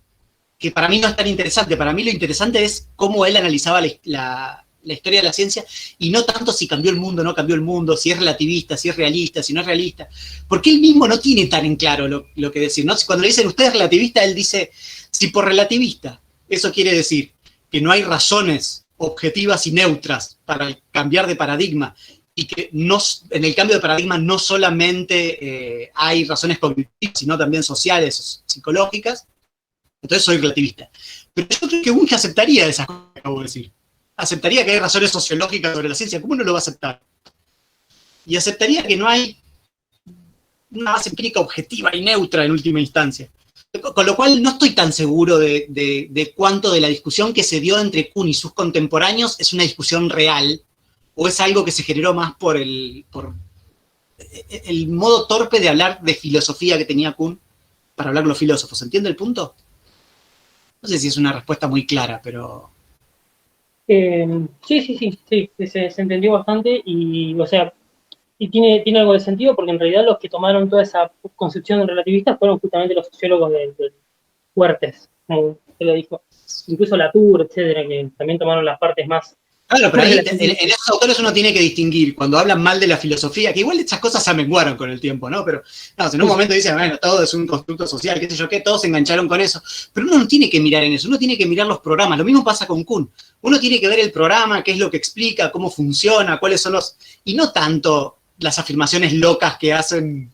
B: que para mí no es tan interesante. Para mí lo interesante es cómo él analizaba la historia de la ciencia y no tanto si cambió el mundo o no cambió el mundo, si es relativista, si es realista, si no es realista, porque él mismo no tiene tan en claro lo que decir, ¿no? Cuando le dicen usted es relativista, él dice, si por relativista eso quiere decir que no hay razones objetivas y neutras para cambiar de paradigma y que no, en el cambio de paradigma no solamente hay razones cognitivas, sino también sociales o psicológicas, entonces soy relativista. Pero yo creo que Bunge aceptaría esas cosas que acabo de decir. Aceptaría que hay razones sociológicas sobre la ciencia. ¿Cómo no lo va a aceptar? Y aceptaría que no hay una base empírica objetiva y neutra en última instancia. Con lo cual no estoy tan seguro de cuánto de la discusión que se dio entre Kuhn y sus contemporáneos es una discusión real o es algo que se generó más por el modo torpe de hablar de filosofía que tenía Kuhn para hablar con los filósofos. ¿Entiende el punto? No sé si es una respuesta muy clara, pero...
A: Sí, se entendió bastante y, o sea, y tiene algo de sentido porque en realidad los que tomaron toda esa concepción relativista fueron justamente los sociólogos de fuertes, como se lo dijo. Incluso Latour, etcétera, que también tomaron las partes más...
B: Claro, pero ahí en esos autores uno tiene que distinguir cuando hablan mal de la filosofía, que igual estas cosas se amenguaron con el tiempo, ¿no? Pero no, en un momento dicen, bueno, todo es un constructo social, qué sé yo qué, todos se engancharon con eso. Pero uno no tiene que mirar en eso, uno tiene que mirar los programas. Lo mismo pasa con Kuhn. Uno tiene que ver el programa, qué es lo que explica, cómo funciona, cuáles son los... Y no tanto las afirmaciones locas que hacen...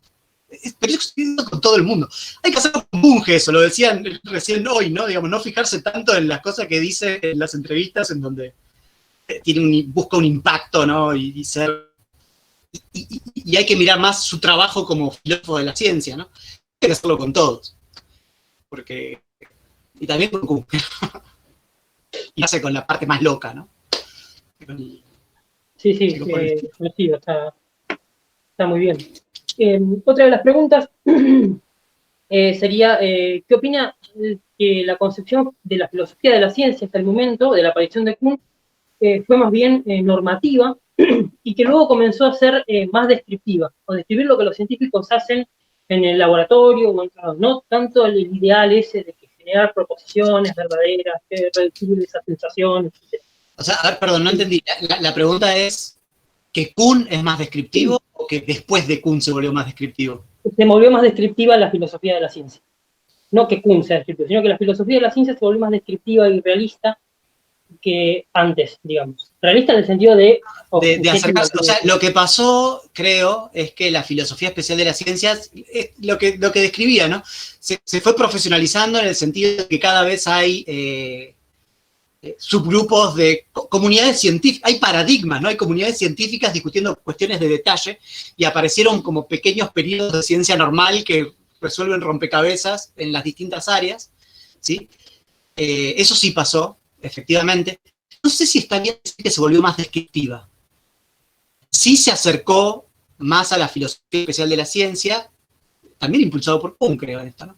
B: Pero eso con todo el mundo. Hay que hacerlo con Bunge, eso, lo decían recién hoy, ¿no? Digamos, no fijarse tanto en las cosas que dice en las entrevistas en donde busca un impacto, ¿no? Y hay que mirar más su trabajo como filósofo de la ciencia, ¿no? Hay que hacerlo con todos. Porque... Y también con Kuhn. Y hace con la parte más loca, ¿no?
A: Sí, está muy bien. Otra de las preguntas sería, ¿qué opina que la concepción de la filosofía de la ciencia hasta el momento, de la aparición de Kuhn, fue más bien normativa y que luego comenzó a ser más descriptiva, o describir lo que los científicos hacen en el laboratorio, no tanto el ideal ese de que generar proposiciones verdaderas, reducir esa sensación, etc.
B: O sea, a ver, perdón, no entendí. La pregunta es, ¿que Kuhn es más descriptivo
A: Sí.
B: o que después de Kuhn se volvió más descriptivo?
A: Se volvió más descriptiva la filosofía de la ciencia. No que Kuhn sea descriptivo, sino que la filosofía de la ciencia se volvió más descriptiva y realista que antes, digamos. Realista en el sentido de
B: acercarse. O sea, lo que pasó, creo, es que la filosofía especial de las ciencias, lo que describía, ¿no? Se fue profesionalizando en el sentido de que cada vez hay subgrupos de comunidades científicas, hay paradigmas, ¿no? Hay comunidades científicas discutiendo cuestiones de detalle y aparecieron como pequeños periodos de ciencia normal que resuelven rompecabezas en las distintas áreas, ¿sí? Eso sí pasó, efectivamente. No sé si está bien decir que se volvió más descriptiva. Sí se acercó más a la filosofía especial de la ciencia, también impulsado por Kuhn, creo, en esto, ¿no?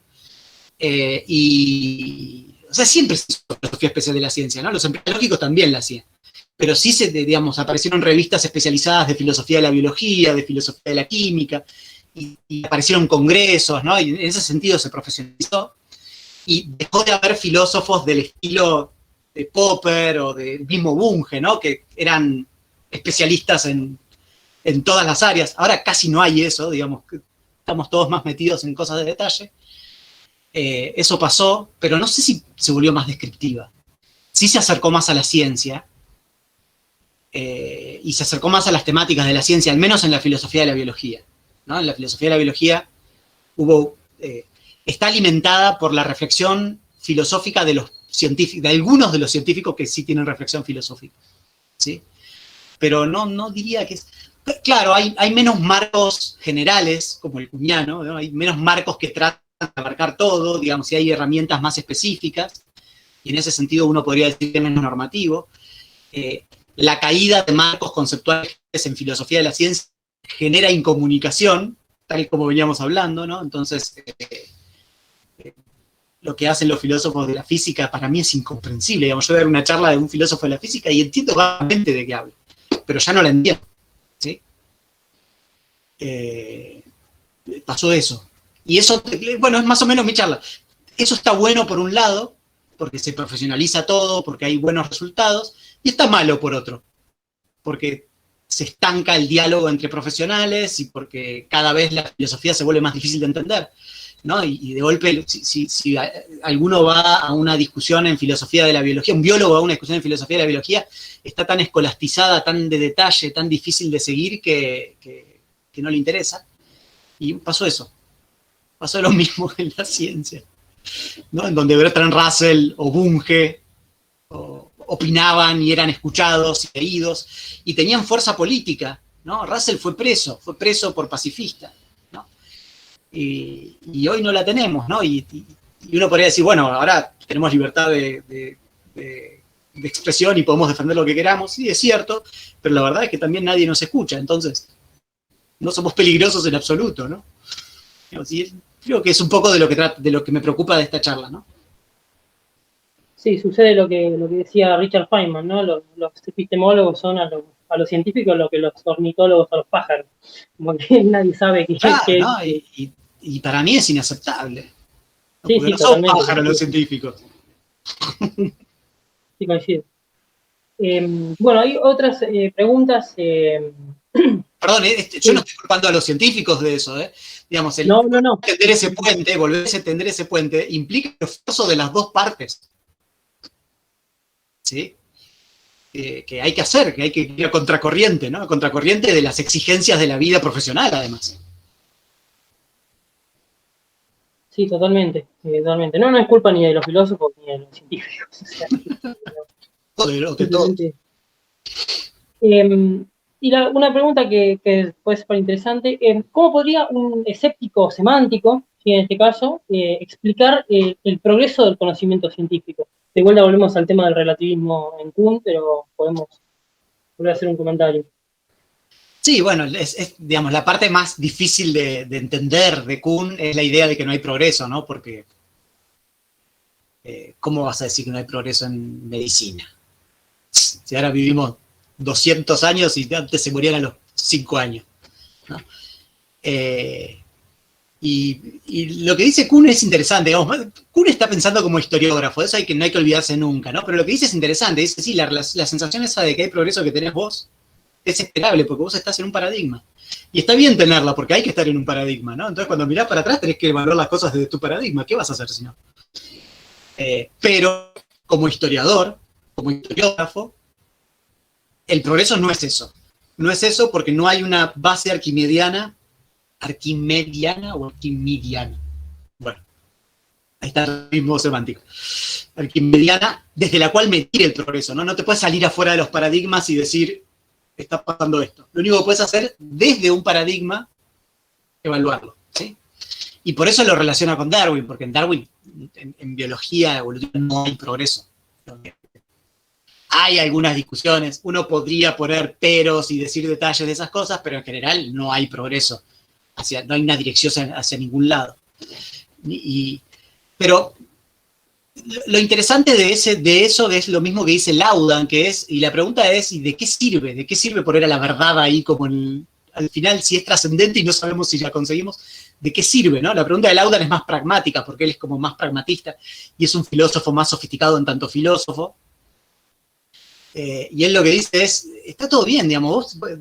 B: O sea, siempre se hizo filosofía especial de la ciencia, ¿no? Los empíricos también la hacían. Pero sí digamos, aparecieron revistas especializadas de filosofía de la biología, de filosofía de la química, y aparecieron congresos, ¿no? Y en ese sentido se profesionalizó. Y dejó de haber filósofos del estilo de Popper o del mismo Bunge, ¿no? Que eran especialistas en todas las áreas. Ahora casi no hay eso, digamos, estamos todos más metidos en cosas de detalle. Eso pasó, pero no sé si se volvió más descriptiva. Sí se acercó más a la ciencia, y se acercó más a las temáticas de la ciencia, al menos en la filosofía de la biología, ¿no? En la filosofía de la biología está alimentada por la reflexión filosófica de los científicos, de algunos de los científicos que sí tienen reflexión filosófica, ¿sí? Pero no diría que es... Claro, hay menos marcos generales, como el kuhniano, ¿no? Hay menos marcos que tratan de abarcar todo, digamos, y hay herramientas más específicas, y en ese sentido uno podría decir que es menos normativo. La caída de marcos conceptuales en filosofía de la ciencia genera incomunicación, tal como veníamos hablando, ¿no? Entonces, lo que hacen los filósofos de la física para mí es incomprensible. Digamos, yo voy a dar una charla de un filósofo de la física y entiendo vagamente de qué hablo, pero ya no la entiendo, ¿sí? Pasó eso. Y eso, bueno, es más o menos mi charla. Eso está bueno por un lado, porque se profesionaliza todo, porque hay buenos resultados, y está malo por otro, porque se estanca el diálogo entre profesionales y porque cada vez la filosofía se vuelve más difícil de entender, ¿no? Y de golpe, si alguno va a una discusión en filosofía de la biología, un biólogo va a una discusión en filosofía de la biología, está tan escolastizada, tan de detalle, tan difícil de seguir que no le interesa. Y pasó eso. Pasó lo mismo en la ciencia, ¿no? En donde Bertrand Russell o Bunge opinaban y eran escuchados y leídos y tenían fuerza política, ¿no? Russell fue preso por pacifista, ¿no? Y hoy no la tenemos, ¿no? Y uno podría decir, bueno, ahora tenemos libertad de expresión y podemos defender lo que queramos, sí, es cierto, pero la verdad es que también nadie nos escucha, entonces no somos peligrosos en absoluto, ¿no? Y creo que es un poco de lo que me preocupa de esta charla, ¿no?
A: Sí, sucede lo que decía Richard Feynman, ¿no? Los epistemólogos son a los científicos lo que los ornitólogos a los pájaros. Como que nadie sabe
B: Claro, ¿no? Y para mí es inaceptable, ¿no?
A: Sí,
B: Porque
A: sí,
B: no son
A: totalmente.
B: pájaros los científicos.
A: Sí, coincido. Bueno, hay otras preguntas.
B: Perdón, yo no estoy culpando a los científicos de eso, ¿eh? Digamos,
A: No.
B: tender ese puente, volverse a tender ese puente, implica el esfuerzo de las dos partes, ¿sí? Que hay que hacer, que hay que ir a contracorriente, ¿no? A contracorriente de las exigencias de la vida profesional, además.
A: Sí, totalmente. No es culpa ni de los filósofos ni de los científicos. O sea,
B: De todo.
A: Y una pregunta que puede ser interesante, ¿cómo podría un escéptico semántico, ¿sí? En este caso, explicar el progreso del conocimiento científico? De vuelta volvemos al tema del relativismo en Kuhn, pero podemos volver a hacer un comentario.
B: Sí, bueno, digamos, la parte más difícil de entender de Kuhn es la idea de que no hay progreso, ¿no? Porque, ¿cómo vas a decir que no hay progreso en medicina? Si ahora vivimos 200 años y antes se morían a los 5 años, ¿no? Y lo que dice Kuhn es interesante, digamos, Kuhn está pensando como historiógrafo, eso no hay que olvidarse nunca, ¿no? Pero lo que dice es interesante, dice, sí, la sensación esa de que hay progreso que tenés vos es esperable, porque vos estás en un paradigma. Y está bien tenerla, porque hay que estar en un paradigma, ¿no? Entonces cuando mirás para atrás tenés que evaluar las cosas desde tu paradigma, ¿qué vas a hacer si no? Pero como historiador, como historiógrafo, el progreso no es eso. No es eso porque no hay una base arquimediana o arquimidiana. Bueno, ahí está el mismo semántico. Arquimediana, desde la cual medir el progreso, ¿no? No te puedes salir afuera de los paradigmas y decir, está pasando esto. Lo único que puedes hacer, desde un paradigma, evaluarlo, ¿sí? Y por eso lo relaciona con Darwin, porque en Darwin, en biología evolutiva, no hay progreso. hay algunas discusiones, uno podría poner peros y decir detalles de esas cosas, pero en general no hay progreso, no hay una dirección hacia ningún lado. Pero lo interesante de eso es lo mismo que dice Laudan, y la pregunta es, ¿y de qué sirve? ¿De qué sirve poner a la verdad ahí como al final, si es trascendente y no sabemos si la conseguimos? ¿De qué sirve, no? La pregunta de Laudan es más pragmática, porque él es como más pragmatista, y es un filósofo más sofisticado en tanto filósofo. Y él lo que dice es, está todo bien, digamos, vos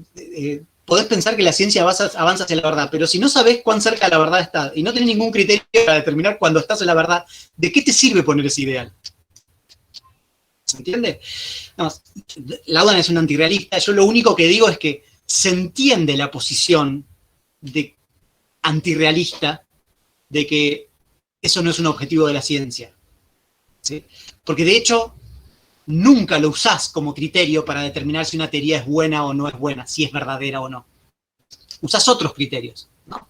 B: podés pensar que la ciencia avanza hacia la verdad, pero si no sabés cuán cerca de la verdad está, y no tenés ningún criterio para determinar cuándo estás en la verdad, ¿de qué te sirve poner ese ideal? ¿Se entiende? Vamos, Laudan es un antirrealista, yo lo único que digo es que se entiende la posición de antirrealista de que eso no es un objetivo de la ciencia, ¿sí? Porque de hecho nunca lo usás como criterio para determinar si una teoría es buena o no es buena, si es verdadera o no. Usás otros criterios, ¿no?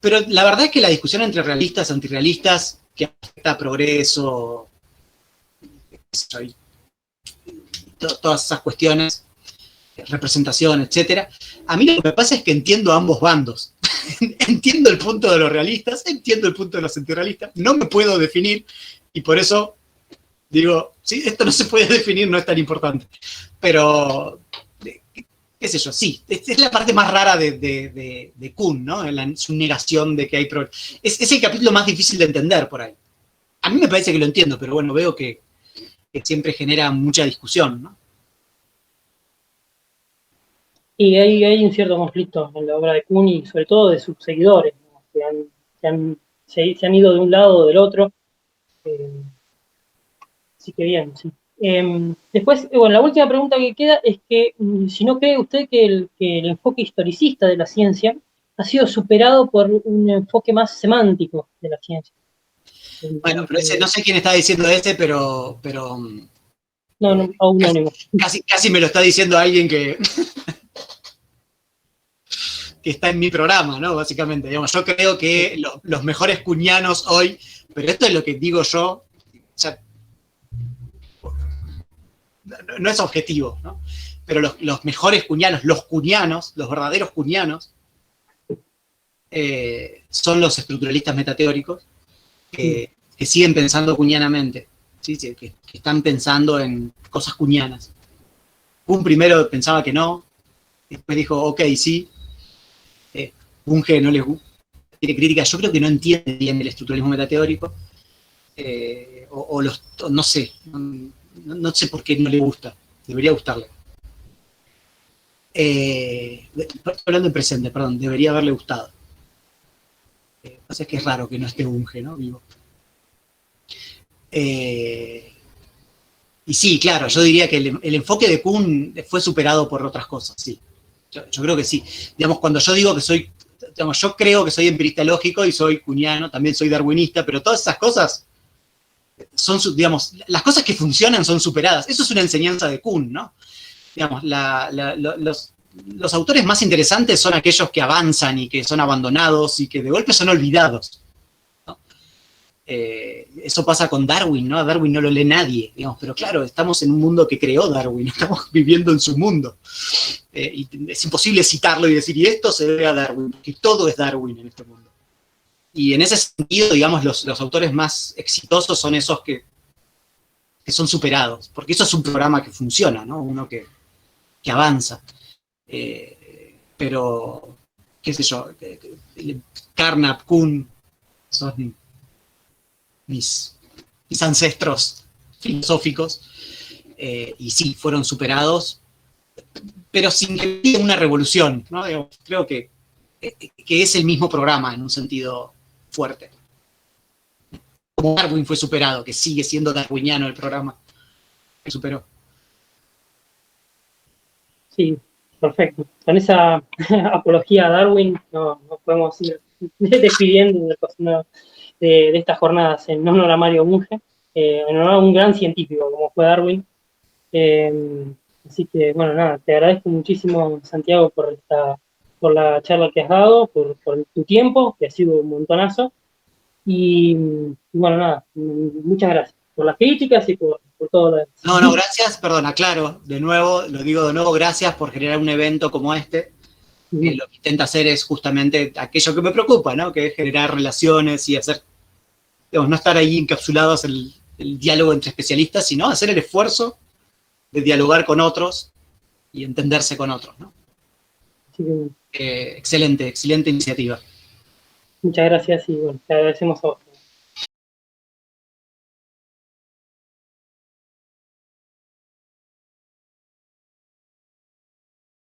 B: Pero la verdad es que la discusión entre realistas y antirrealistas, que afecta a progreso, todas esas cuestiones, representación, etcétera, a mí lo que me pasa es que entiendo a ambos bandos. Entiendo el punto de los realistas, entiendo el punto de los antirrealistas, no me puedo definir, y por eso digo, sí, esto no se puede definir, no es tan importante. Pero, qué sé yo, sí, es la parte más rara de Kuhn, ¿no? Su negación de que hay problemas. Es el capítulo más difícil de entender por ahí. A mí me parece que lo entiendo, pero bueno, veo que siempre genera mucha discusión, ¿no?
A: Y hay un cierto conflicto en la obra de Kuhn y sobre todo de sus seguidores, ¿no? Se han ido de un lado o del otro. Eh, Así que bien, sí. Después, bueno, la última pregunta que queda es que si no cree usted que el enfoque historicista de la ciencia ha sido superado por un enfoque más semántico de la ciencia.
B: Bueno, pero no sé quién está diciendo pero
A: No, no, anónimo.
B: casi me lo está diciendo alguien que está en mi programa, ¿no? Básicamente, digamos, yo creo que los mejores cuñanos hoy, pero esto es lo que digo yo, o sea, no es objetivo, ¿no? Pero los mejores cuñanos, los verdaderos cuñanos, son los estructuralistas metateóricos que siguen pensando cuñanamente, ¿sí? Que están pensando en cosas cuñanas. Un primero pensaba que no, después dijo, ok, sí. Bunge no le tiene críticas, yo creo que no entiende bien el estructuralismo metateórico, no sé, no sé por qué no le gusta, debería gustarle. Estoy hablando en presente, perdón, debería haberle gustado. Lo que pasa es que es raro que no esté Bunge, ¿no? Vivo. Y sí, claro, yo diría que el enfoque de Kuhn fue superado por otras cosas, sí. Yo creo que sí. Digamos, cuando yo digo que yo creo que soy empirista lógico y soy kuhniano, también soy darwinista, pero todas esas cosas son, digamos, las cosas que funcionan son superadas. Eso es una enseñanza de Kuhn, ¿no? Digamos, los autores más interesantes son aquellos que avanzan y que son abandonados y que de golpe son olvidados, ¿no? Eso pasa con Darwin, ¿no? A Darwin no lo lee nadie, digamos, pero claro, estamos en un mundo que creó Darwin, estamos viviendo en su mundo. Y es imposible citarlo y decir, y esto se debe a Darwin, porque todo es Darwin en este mundo. Y en ese sentido, digamos, los autores más exitosos son esos que son superados, porque eso es un programa que funciona, ¿no? Uno que avanza. Pero, qué sé yo, Carnap, Kuhn, son mis ancestros filosóficos, y sí, fueron superados, pero sin que haya una revolución, ¿no? Creo que es el mismo programa en un sentido fuerte. Como Darwin fue superado, que sigue siendo darwiniano el programa que superó.
A: Sí, perfecto. Con esa apología a Darwin nos podemos ir despidiendo de estas jornadas en honor a Mario Bunge, en honor a un gran científico como fue Darwin. Así que, bueno, nada, te agradezco muchísimo, Santiago, por la charla que has dado, por tu tiempo, que ha sido un montonazo. Y bueno, nada, muchas gracias. las críticas y por todo lo demás.
B: No, gracias, perdón, aclaro, de nuevo, lo digo de nuevo, gracias por generar un evento como este, que lo que intenta hacer es justamente aquello que me preocupa, ¿no? Que es generar relaciones y hacer, digamos, no estar ahí encapsulados en el diálogo entre especialistas, sino hacer el esfuerzo de dialogar con otros y entenderse con otros, ¿no?
A: Así que,
B: Excelente iniciativa.
A: muchas gracias y bueno, te agradecemos a vos.